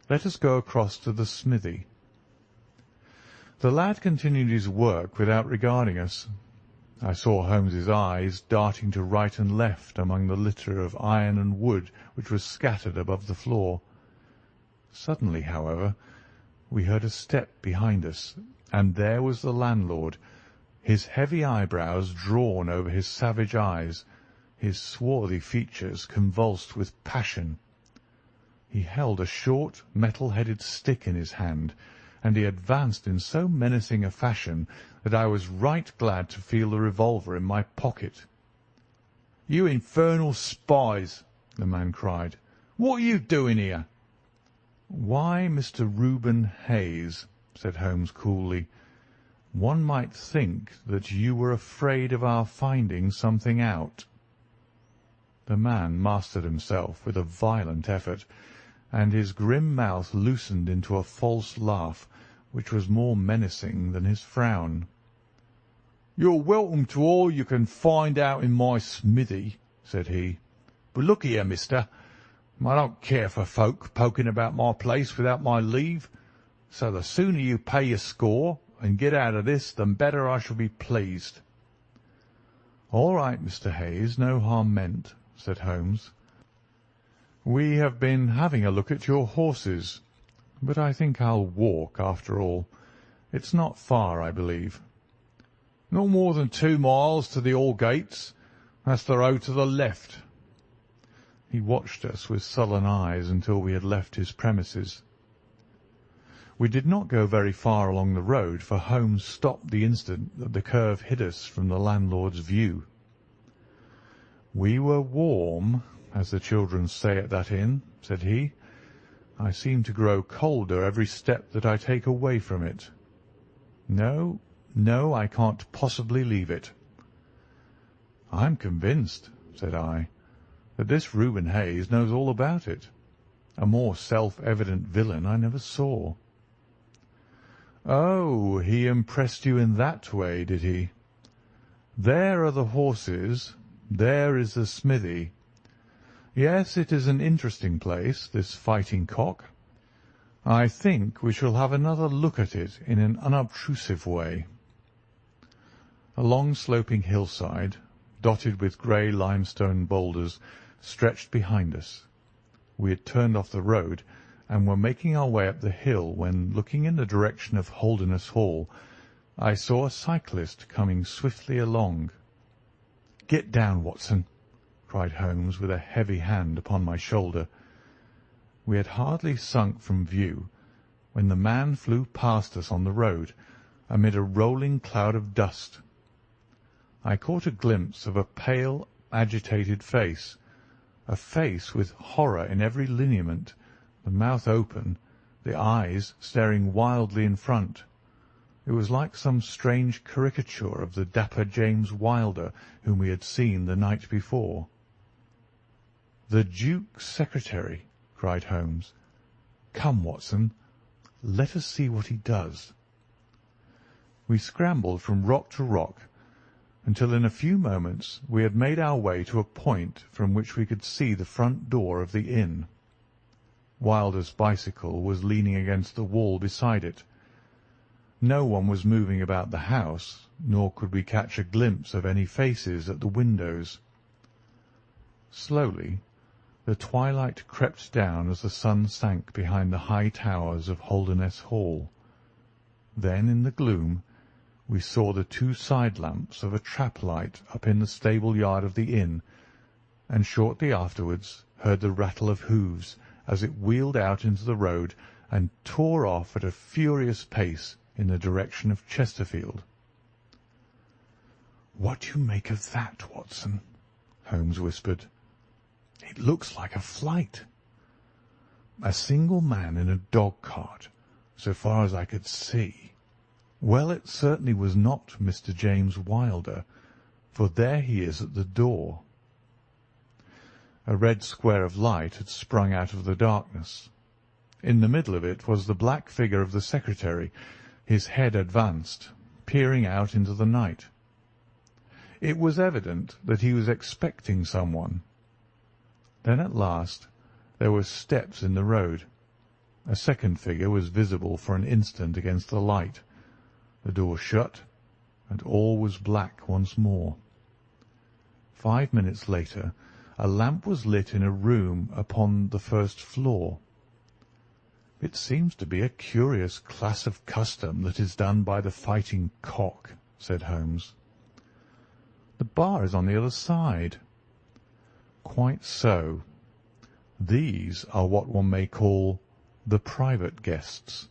S1: Let us go across to the smithy. The lad continued his work without regarding us. I saw Holmes's eyes darting to right and left among the litter of iron and wood which was scattered above the floor. Suddenly, however, we heard a step behind us, and there was the landlord, his heavy eyebrows drawn over his savage eyes, his swarthy features convulsed with passion. He held a short, metal-headed stick in his hand, and he advanced in so menacing a fashion that I was right glad to feel the revolver in my pocket. "You infernal spies!" the man cried. "What are you doing here?" "Why, Mr. Reuben Hayes," said Holmes coolly, "one might think that you were afraid of our finding something out." The man mastered himself with a violent effort, and his grim mouth loosened into a false laugh, which was more menacing than his frown. "You're welcome to all you can find out in my smithy," said he. "But look here, mister, I don't care for folk poking about my place without my leave, so the sooner you pay your score and get out of this, the better I shall be pleased." "All right, Mr. Hayes, no harm meant," said Holmes. "We have been having a look at your horses, but I think I'll walk after all. It's not far, I believe." "Not more than 2 miles to the Allgates. That's the road to the left." He watched us with sullen eyes until we had left his premises. We did not go very far along the road, for Holmes stopped the instant that the curve hid us from the landlord's view. "We were warm, as the children say at that inn," said he. "I seem to grow colder every step that I take away from it. No, no, I can't possibly leave it." "I'm convinced," said I, "that this Reuben Hayes knows all about it. A more self-evident villain I never saw." "Oh, he impressed you in that way, did he? There are the horses. There is the smithy. Yes, it is an interesting place, this Fighting Cock. I think we shall have another look at it in an unobtrusive way." A long sloping hillside, dotted with grey limestone boulders, stretched behind us. We had turned off the road, and were making our way up the hill when, looking in the direction of Holderness Hall, I saw a cyclist coming swiftly along. "Get down, Watson!" cried Holmes, with a heavy hand upon my shoulder. We had hardly sunk from view when the man flew past us on the road, amid a rolling cloud of dust. I caught a glimpse of a pale, agitated face, a face with horror in every lineament, the mouth open, the eyes staring wildly in front. It was like some strange caricature of the dapper James Wilder whom we had seen the night before. "The Duke's secretary!" cried Holmes. "Come, Watson, let us see what he does." We scrambled from rock to rock until in a few moments we had made our way to a point from which we could see the front door of the inn. Wilder's bicycle was leaning against the wall beside it. No one was moving about the house, nor could we catch a glimpse of any faces at the windows. Slowly the twilight crept down as the sun sank behind the high towers of Holderness Hall. Then in the gloom we saw the two side lamps of a trap light up in the stable yard of the inn, and shortly afterwards heard the rattle of hoofs as it wheeled out into the road and tore off at a furious pace in the direction of Chesterfield. "What do you make of that, Watson?" Holmes whispered. "It looks like a flight. A single man in a dog-cart, so far as I could see. Well, it certainly was not Mr. James Wilder, for there he is at the door." A red square of light had sprung out of the darkness. In the middle of it was the black figure of the secretary, his head advanced, peering out into the night. It was evident that he was expecting someone. Then at last there were steps in the road. A second figure was visible for an instant against the light. The door shut, and all was black once more. 5 minutes later a lamp was lit in a room upon the first floor. "It seems to be a curious class of custom that is done by the Fighting Cock," said Holmes. "The bar is on the other side." "Quite so. These are what one may call the private guests.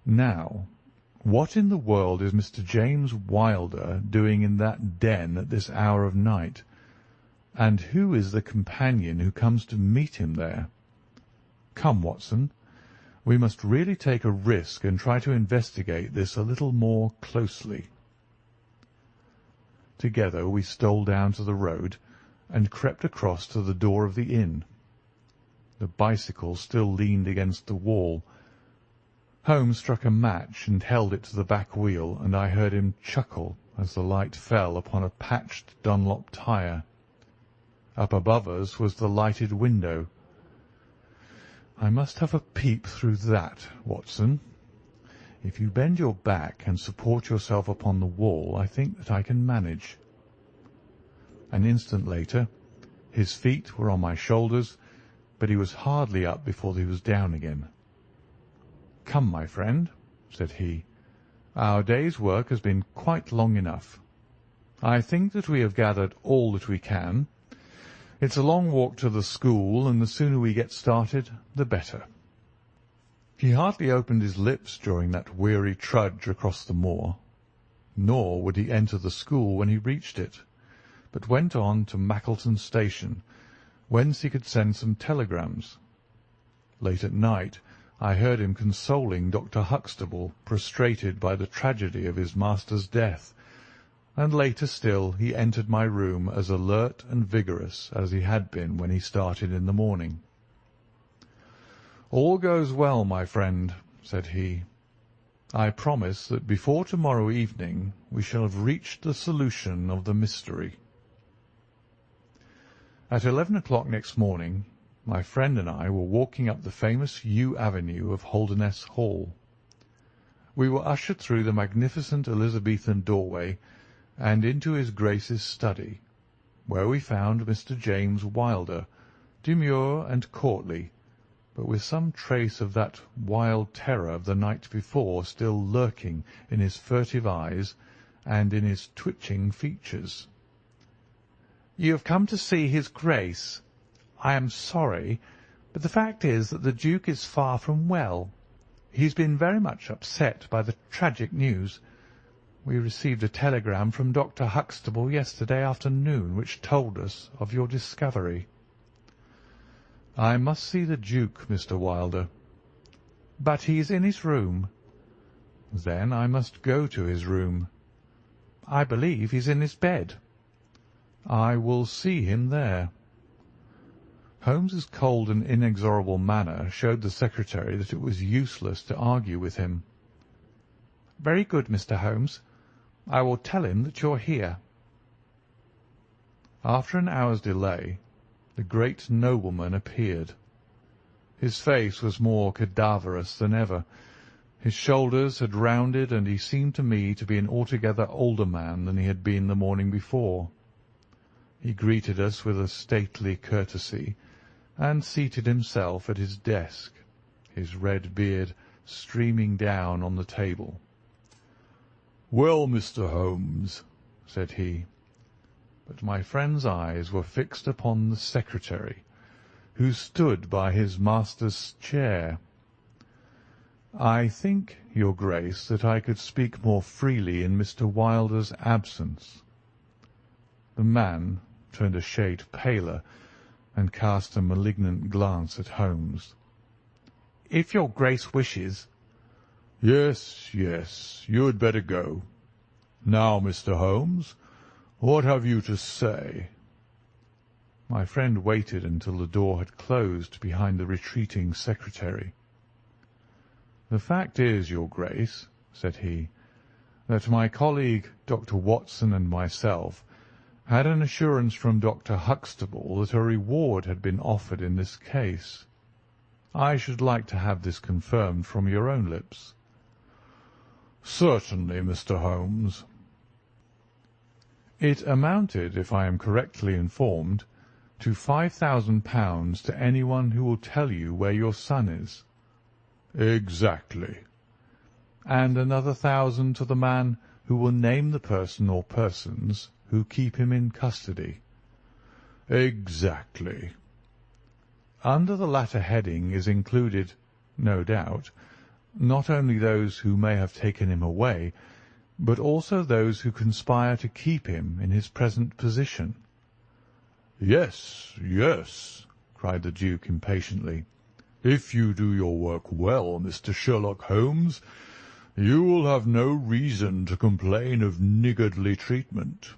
S1: Now, what in the world is Mr. James Wilder doing in that den at this hour of night, and who is the companion who comes to meet him there? Come, Watson, we must really take a risk and try to investigate this a little more closely." Together we stole down to the road and crept across to the door of the inn. The bicycle still leaned against the wall. Holmes struck a match and held it to the back wheel, and I heard him chuckle as the light fell upon a patched Dunlop tyre. Up above us was the lighted window. "I must have a peep through that, Watson. If you bend your back and support yourself upon the wall, I think that I can manage." An instant later his feet were on my shoulders, but he was hardly up before he was down again. "Come, my friend," said he, "our day's work has been quite long enough. I think that we have gathered all that we can. It's a long walk to the school, and the sooner we get started, the better." He hardly opened his lips during that weary trudge across the moor, nor would he enter the school when he reached it, but went on to Mackleton Station, whence he could send some telegrams. Late at night I heard him consoling Dr. Huxtable, prostrated by the tragedy of his master's death, and later still he entered my room as alert and vigorous as he had been when he started in the morning. "All goes well, my friend," said he. "I promise that before to-morrow evening we shall have reached the solution of the mystery." At 11 o'clock next morning my friend and I were walking up the famous yew avenue of Holderness Hall. We were ushered through the magnificent Elizabethan doorway and into his Grace's study, where we found Mr. James Wilder, demure and courtly, but with some trace of that wild terror of the night before still lurking in his furtive eyes and in his twitching features. "You have come to see his Grace. I am sorry, but the fact is that the Duke is far from well. He's been very much upset by the tragic news. We received a telegram from Dr. Huxtable yesterday afternoon which told us of your discovery." "I must see the Duke, Mr. Wilder." "But he is in his room." "Then I must go to his room." "I believe he's in his bed." "I will see him there." Holmes's cold and inexorable manner showed the secretary that it was useless to argue with him. "Very good, Mr. Holmes. I will tell him that you're here." After an hour's delay, the great nobleman appeared. His face was more cadaverous than ever. His shoulders had rounded, and he seemed to me to be an altogether older man than he had been the morning before. He greeted us with a stately courtesy, and seated himself at his desk, his red beard streaming down on the table. "Well, Mr. Holmes," said he. But my friend's eyes were fixed upon the secretary, who stood by his master's chair. "I think, your Grace, that I could speak more freely in Mr. Wilder's absence." The man turned a shade paler and cast a malignant glance at Holmes. "If your Grace wishes—" "Yes, yes, you had better go. Now, Mr. Holmes, what have you to say?" My friend waited until the door had closed behind the retreating secretary. "The fact is, your Grace," said he, "that my colleague, Dr. Watson, and myself had an assurance from Dr. Huxtable that a reward had been offered in this case. I should like to have this confirmed from your own lips." "Certainly, Mr. Holmes." "It amounted, if I am correctly informed, to £5,000 to anyone who will tell you where your son is." "Exactly." "And another 1,000 to the man who will name the person or persons who keep him in custody." "Exactly." "Under the latter heading is included, no doubt, not only those who may have taken him away, but also those who conspire to keep him in his present position." "Yes, yes," cried the Duke impatiently. "If you do your work well, Mr. Sherlock Holmes, you will have no reason to complain of niggardly treatment."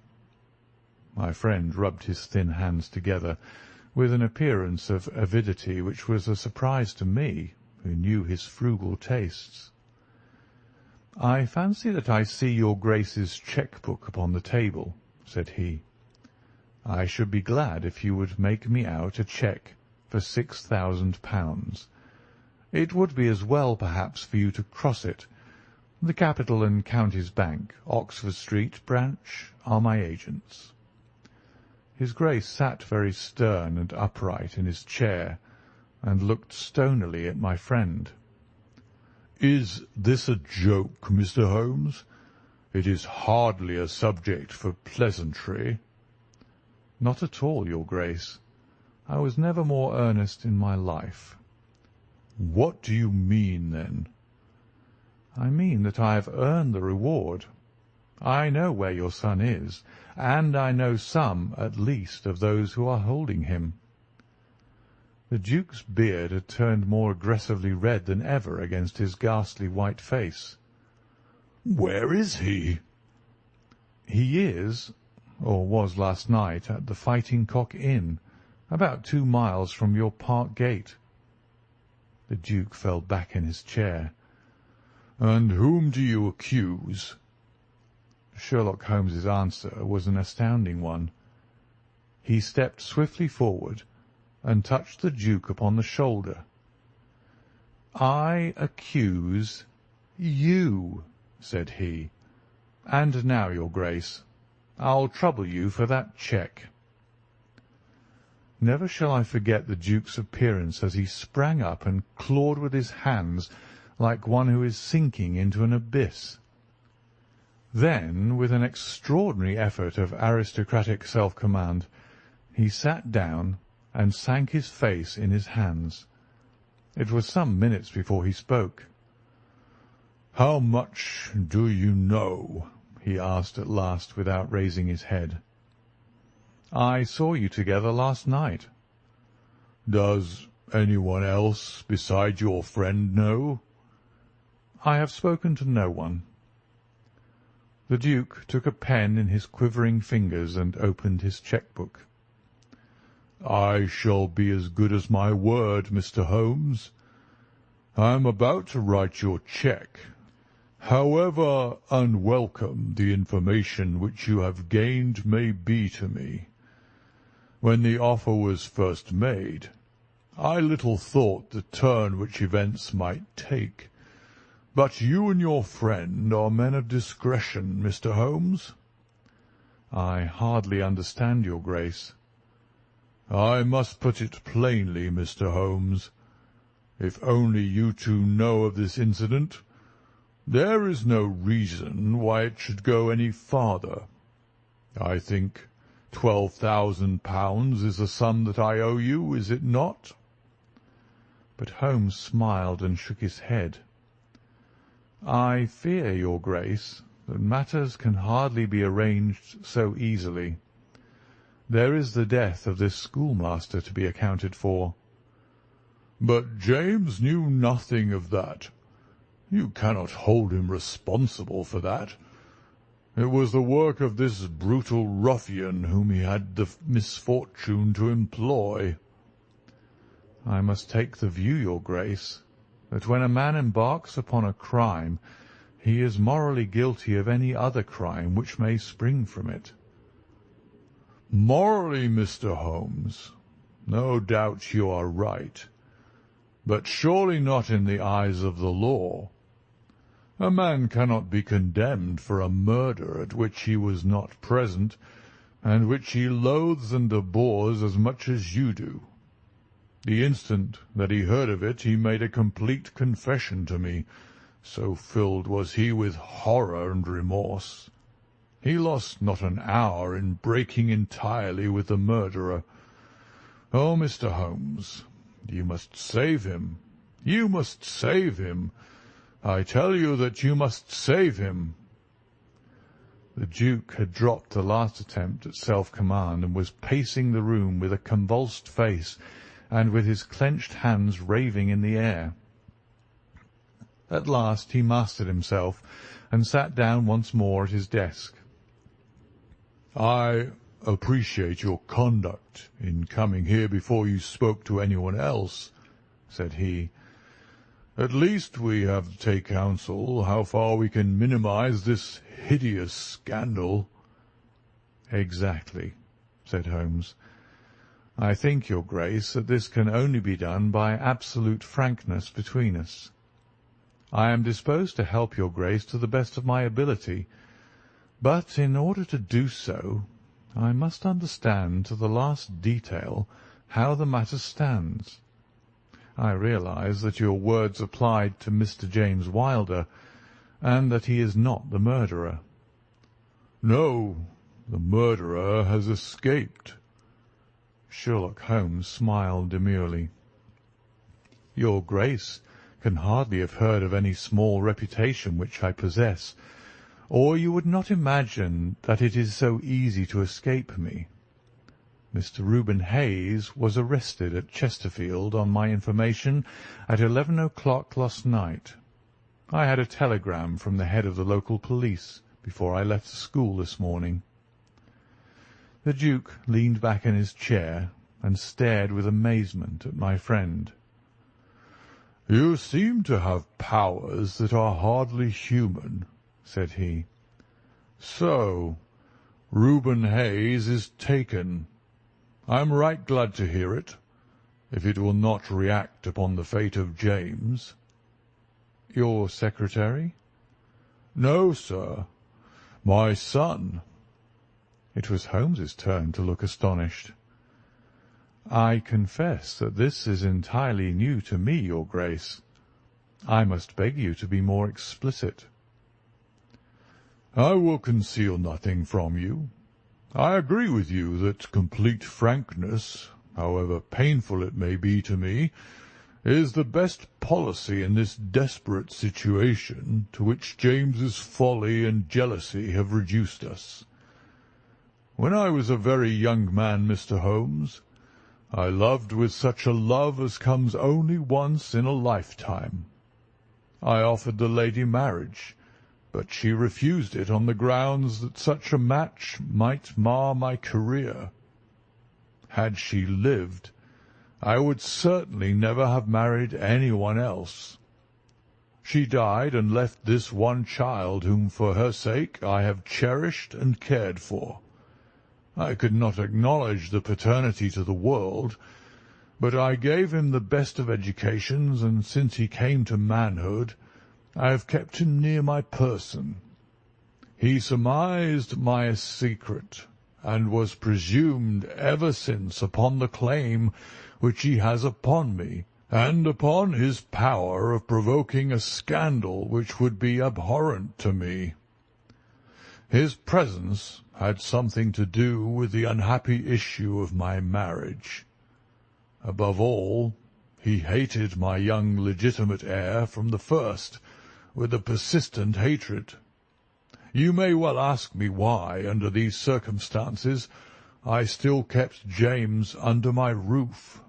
S1: My friend rubbed his thin hands together with an appearance of avidity which was a surprise to me, who knew his frugal tastes. "I fancy that I see your Grace's cheque-book upon the table," said he. "I should be glad if you would make me out a cheque for £6,000. It would be as well, perhaps, for you to cross it. The Capital and Counties Bank, Oxford Street branch, are my agents." His Grace sat very stern and upright in his chair, and looked stonily at my friend. "Is this a joke, Mr. Holmes? It is hardly a subject for pleasantry." "Not at all, your Grace. I was never more earnest in my life." "What do you mean, then?" "I mean that I have earned the reward. I know where your son is, and I know some, at least, of those who are holding him." The Duke's beard had turned more aggressively red than ever against his ghastly white face. "Where is he?" "He is, or was last night, at the Fighting Cock Inn, about 2 miles from your park gate." The Duke fell back in his chair. "And whom do you accuse?" Sherlock Holmes's answer was an astounding one. He stepped swiftly forward and touched the Duke upon the shoulder. "I accuse you," said he. "And now, your Grace, I'll trouble you for that cheque." Never shall I forget the Duke's appearance as he sprang up and clawed with his hands like one who is sinking into an abyss. Then, with an extraordinary effort of aristocratic self-command, he sat down and sank his face in his hands. It was some minutes before he spoke. "How much do you know?" he asked at last, without raising his head. "I saw you together last night." "Does anyone else besides your friend know?" "I have spoken to no one." The Duke took a pen in his quivering fingers and opened his cheque-book. "I shall be as good as my word, Mr. Holmes. I am about to write your cheque. However unwelcome the information which you have gained may be to me, when the offer was first made, I little thought the turn which events might take. But you and your friend are men of discretion, Mr. Holmes." "I hardly understand your Grace." "I must put it plainly, Mr. Holmes. If only you two know of this incident, there is no reason why it should go any farther. I think £12,000 is the sum that I owe you, is it not?" But Holmes smiled and shook his head. "I fear, your Grace, that matters can hardly be arranged so easily. There is the death of this schoolmaster to be accounted for." "But James knew nothing of that. You cannot hold him responsible for that. It was the work of this brutal ruffian whom he had the misfortune to employ." "I must take the view, your Grace, that when a man embarks upon a crime, he is morally guilty of any other crime which may spring from it." "Morally, Mr. Holmes, no doubt you are right, but surely not in the eyes of the law. A man cannot be condemned for a murder at which he was not present, and which he loathes and abhors as much as you do. The instant that he heard of it he made a complete confession to me, so filled was he with horror and remorse. He lost not an hour in breaking entirely with the murderer. Oh, Mr. Holmes, you must save him. You must save him. I tell you that you must save him." The Duke had dropped the last attempt at self-command and was pacing the room with a convulsed face and with his clenched hands raving in the air. At last he mastered himself and sat down once more at his desk. "I appreciate your conduct in coming here before you spoke to anyone else," said he. "At least we have to take counsel how far we can minimize this hideous scandal." "Exactly," said Holmes. "I think, your Grace, that this can only be done by absolute frankness between us. I am disposed to help your Grace to the best of my ability, but in order to do so, I must understand to the last detail how the matter stands. I realize that your words applied to Mr. James Wilder, and that he is not the murderer." "No, the murderer has escaped." Sherlock Holmes smiled demurely. "Your Grace can hardly have heard of any small reputation which I possess, or you would not imagine that it is so easy to escape me. Mr. Reuben Hayes was arrested at Chesterfield on my information at 11 o'clock last night. I had a telegram from the head of the local police before I left the school this morning." The Duke leaned back in his chair and stared with amazement at my friend. "You seem to have powers that are hardly human," said he. "So, Reuben Hayes is taken. I am right glad to hear it, if it will not react upon the fate of James." "Your secretary?" "No, sir. My son." It was Holmes's turn to look astonished. I confess that this is entirely new to me, your Grace. I must beg you to be more explicit.
S2: I will conceal nothing from you. I agree with you that complete frankness, however painful it may be to me, is the best policy in this desperate situation to which James's folly and jealousy have reduced us. When I was a very young man, Mr. Holmes, I loved with such a love as comes only once in a lifetime. I offered the lady marriage, but she refused it on the grounds that such a match might mar my career. Had she lived, I would certainly never have married anyone else. She died and left this one child whom for her sake I have cherished and cared for. I could not acknowledge the paternity to the world, but I gave him the best of educations, and since he came to manhood, I have kept him near my person. He surmised my secret, and was presumed ever since upon the claim which he has upon me, and upon his power of provoking a scandal which would be abhorrent to me. His presence had something to do with the unhappy issue of my marriage. Above all, he hated my young legitimate heir from the first, with a persistent hatred. You may well ask me why, under these circumstances, I still kept James under my roof.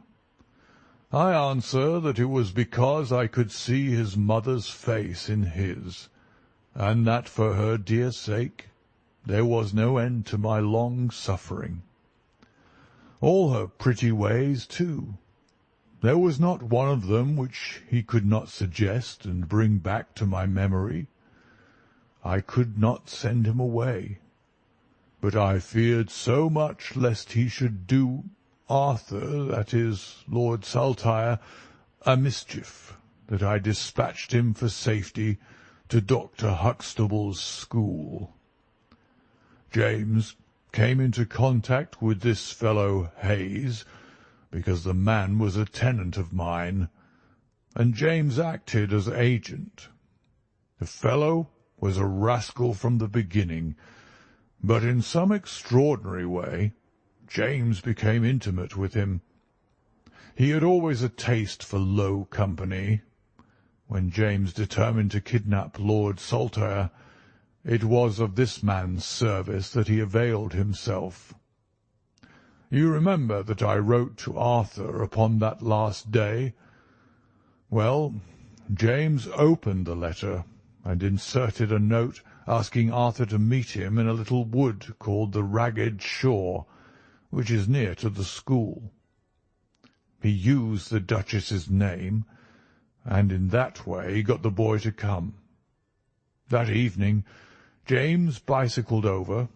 S2: I answer that it was because I could see his mother's face in his, and that for her dear sake there was no end to my long suffering. All her pretty ways, too. There was not one of them which he could not suggest and bring back to my memory. I could not send him away, but I feared so much lest he should do Arthur, that is, Lord Saltire, a mischief, that I dispatched him for safety to Dr. Huxtable's school. James came into contact with this fellow Hayes, because the man was a tenant of mine, and James acted as agent. The fellow was a rascal from the beginning, but in some extraordinary way James became intimate with him. He had always a taste for low company. When James determined to kidnap Lord Saltire, it was of this man's service that he availed himself. You remember that I wrote to Arthur upon that last day? Well, James opened the letter and inserted a note asking Arthur to meet him in a little wood called the Ragged Shaw, which is near to the school. He used the Duchess's name, and in that way got the boy to come. That evening James bicycled over.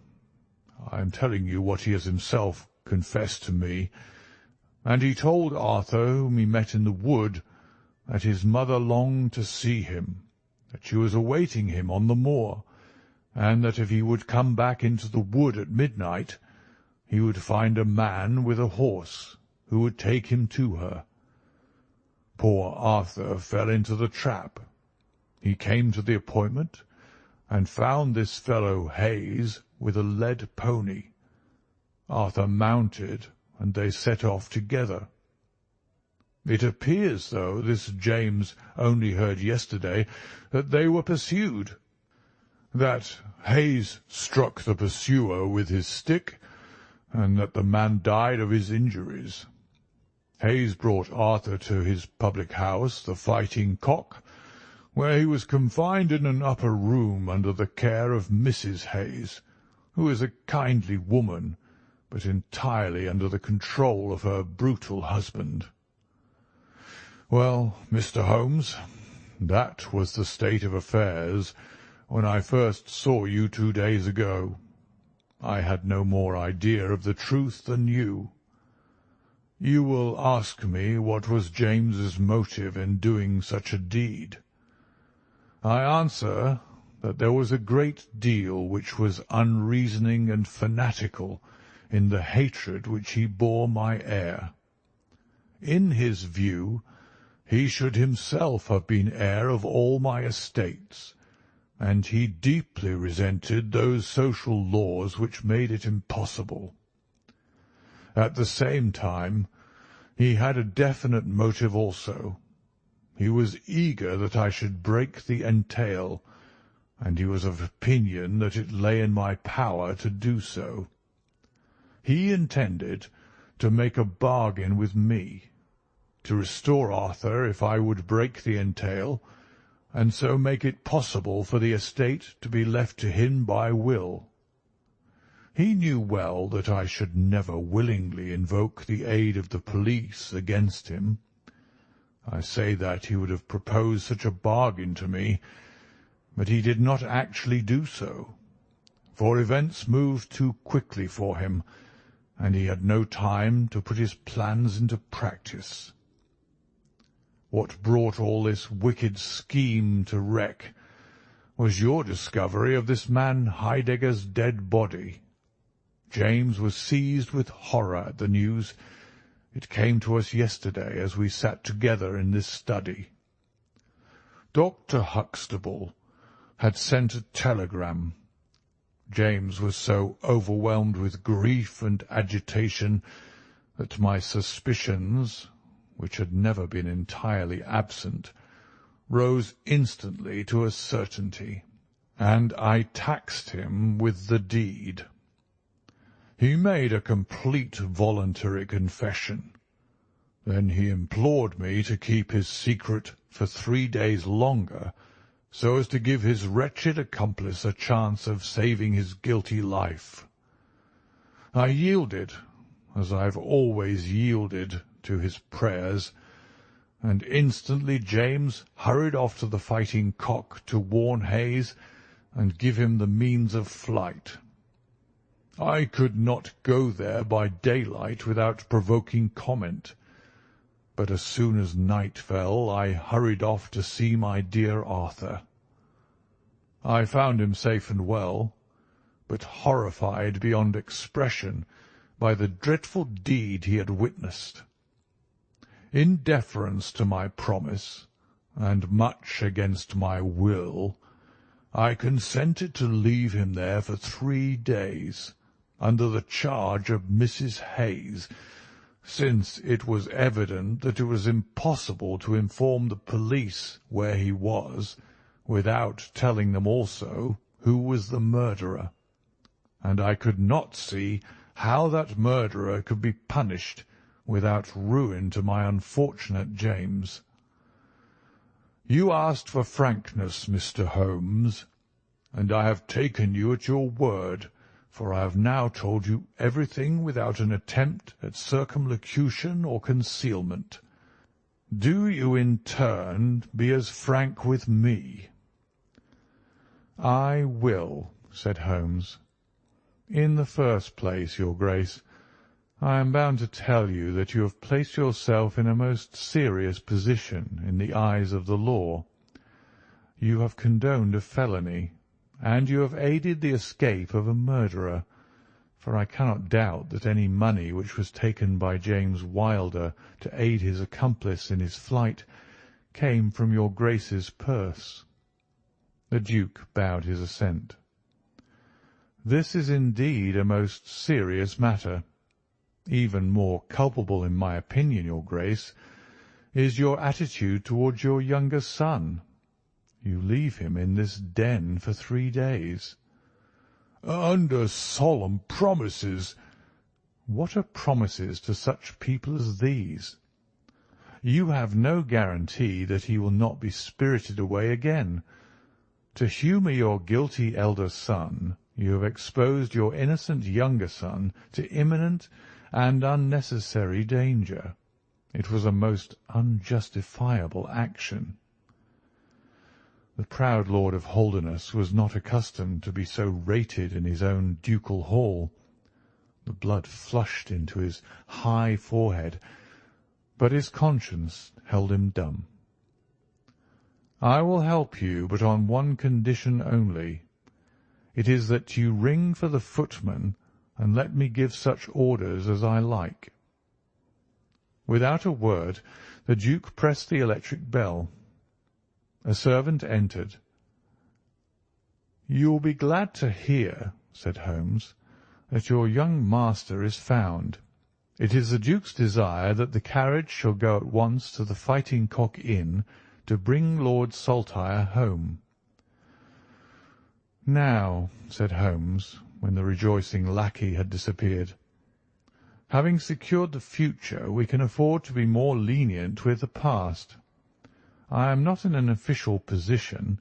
S2: I am telling you what he has himself confessed to me, and he told Arthur, whom he met in the wood, that his mother longed to see him, that she was awaiting him on the moor, and that if he would come back into the wood at midnight, he would find a man with a horse who would take him to her. Poor Arthur fell into the trap. He came to the appointment, and found this fellow Hayes with a led pony. Arthur mounted, and they set off together. It appears, though, this James only heard yesterday, that they were pursued, that Hayes struck the pursuer with his stick, and that the man died of his injuries. Hayes brought Arthur to his public house, the Fighting Cock, where he was confined in an upper room under the care of Mrs. Hayes, who is a kindly woman, but entirely under the control of her brutal husband. Well, Mr. Holmes, that was the state of affairs when I first saw you 2 days ago. I had no more idea of the truth than you. You will ask me what was James's motive in doing such a deed. I answer that there was a great deal which was unreasoning and fanatical in the hatred which he bore my heir. In his view, he should himself have been heir of all my estates, and he deeply resented those social laws which made it impossible. At the same time, he had a definite motive also. He was eager that I should break the entail, and he was of opinion that it lay in my power to do so. He intended to make a bargain with me, to restore Arthur if I would break the entail, and so make it possible for the estate to be left to him by will. He knew well that I should never willingly invoke the aid of the police against him. I say that he would have proposed such a bargain to me, but he did not actually do so, for events moved too quickly for him, and he had no time to put his plans into practice. What brought all this wicked scheme to wreck was your discovery of this man Heidegger's dead body. James was seized with horror at the news. It came to us yesterday as we sat together in this study. Dr. Huxtable had sent a telegram. James was so overwhelmed with grief and agitation that my suspicions, which had never been entirely absent, rose instantly to a certainty, and I taxed him with the deed. He made a complete voluntary confession. Then he implored me to keep his secret for 3 days longer, so as to give his wretched accomplice a chance of saving his guilty life. I yielded, as I have always yielded, to his prayers, and instantly James hurried off to the Fighting Cock to warn Hayes and give him the means of flight. I could not go there by daylight without provoking comment, but as soon as night fell I hurried off to see my dear Arthur. I found him safe and well, but horrified beyond expression by the dreadful deed he had witnessed. In deference to my promise, and much against my will, I consented to leave him there for 3 days, under the charge of Mrs. Hayes, since it was evident that it was impossible to inform the police where he was without telling them also who was the murderer, and I could not see how that murderer could be punished without ruin to my unfortunate James. You asked for frankness, Mr. Holmes, and I have taken you at your word, for I have now told you everything without an attempt at circumlocution or concealment. Do you in turn be as frank with me?" "I will," said Holmes. "In the first place, your Grace, I am bound to tell you that you have placed yourself in a most serious position in the eyes of the law. You have condoned a felony, and you have aided the escape of a murderer, for I cannot doubt that any money which was taken by James Wilder to aid his accomplice in his flight came from your Grace's purse." The Duke bowed his assent. "This is indeed a most serious matter. Even more culpable, in my opinion, your Grace, is your attitude towards your younger son. You leave him in this den for 3 days." "Under solemn promises." "What are promises to such people as these? You have no guarantee that he will not be spirited away again. To humour your guilty elder son, you have exposed your innocent younger son to imminent and unnecessary danger. It was a most unjustifiable action." The proud Lord of Holderness was not accustomed to be so rated in his own ducal hall. The blood flushed into his high forehead, but his conscience held him dumb. "I will help you, but on one condition only. It is that you ring for the footman and let me give such orders as I like."
S1: Without a word, the Duke pressed the electric bell. A servant entered. "You will be glad to hear," said Holmes, "that your young master is found. It is the Duke's desire that the carriage shall go at once to the Fighting Cock Inn to bring Lord Saltire home." "Now," said Holmes, when the rejoicing lackey had disappeared, "having secured the future, we can afford to be more lenient with the past. I am not in an official position,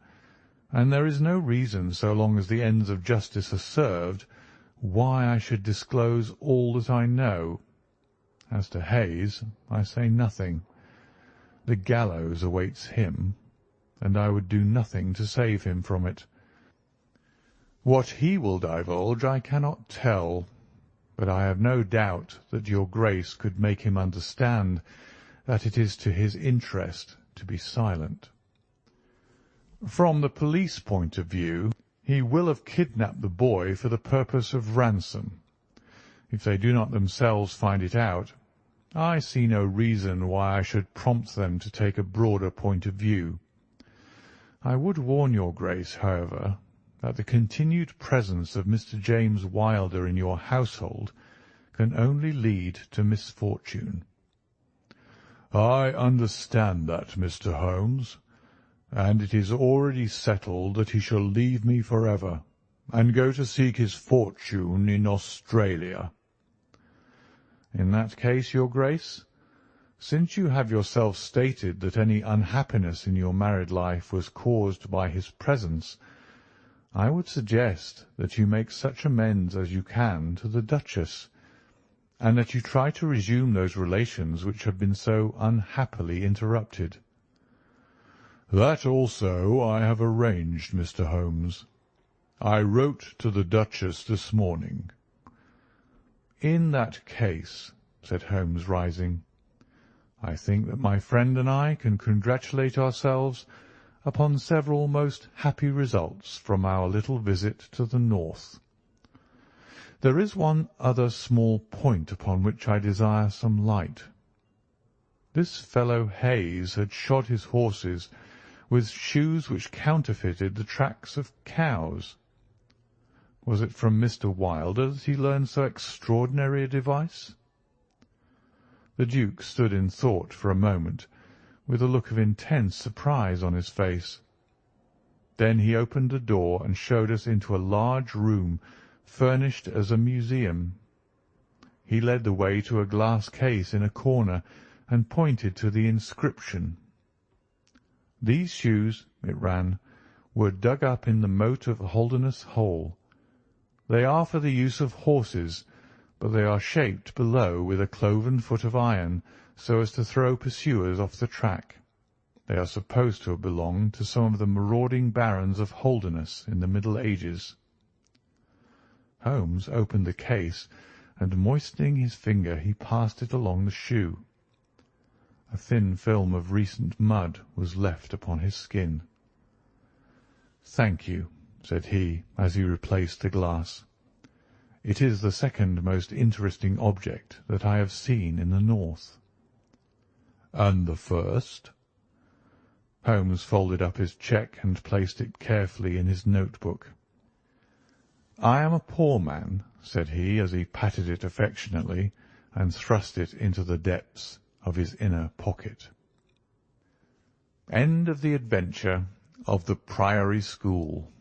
S1: and there is no reason, so long as the ends of justice are served, why I should disclose all that I know. As to Hayes, I say nothing. The gallows awaits him, and I would do nothing to save him from it. What he will divulge I cannot tell, but I have no doubt that your Grace could make him understand that it is to his interest to be silent. From the police point of view, he will have kidnapped the boy for the purpose of ransom. If they do not themselves find it out, I see no reason why I should prompt them to take a broader point of view. I would warn your Grace, however, that the continued presence of Mr. James Wilder in your household can only lead to misfortune." "I understand that, Mr. Holmes, and it is already settled that he shall leave me for ever, and go to seek his fortune in Australia." "In that case, your Grace, since you have yourself stated that any unhappiness in your married life was caused by his presence, I would suggest that you make such amends as you can to the Duchess, and that you try to resume those relations which have been so unhappily interrupted." "That also I have arranged, Mr. Holmes. I wrote to the Duchess this morning." "In that case," said Holmes, rising, "I think that my friend and I can congratulate ourselves upon several most happy results from our little visit to the north. There is one other small point upon which I desire some light. This fellow Hayes had shod his horses with shoes which counterfeited the tracks of cows. Was it from Mr. Wilder that he learned so extraordinary a device?" The Duke stood in thought for a moment, with a look of intense surprise on his face. Then he opened a door and showed us into a large room furnished as a museum. He led the way to a glass case in a corner and pointed to the inscription. "These shoes," it ran, "were dug up in the moat of Holderness Hole. They are for the use of horses, but they are shaped below with a cloven foot of iron, so as to throw pursuers off the track. They are supposed to have belonged to some of the marauding barons of Holderness in the Middle Ages." Holmes opened the case, and moistening his finger, he passed it along the shoe. A thin film of recent mud was left upon his skin. "Thank you," said he, as he replaced the glass. "It is the second most interesting object that I have seen in the north." "And the first?" Holmes folded up his cheque and placed it carefully in his notebook. "I am a poor man," said he, as he patted it affectionately and thrust it into the depths of his inner pocket. End of the adventure of the Priory School.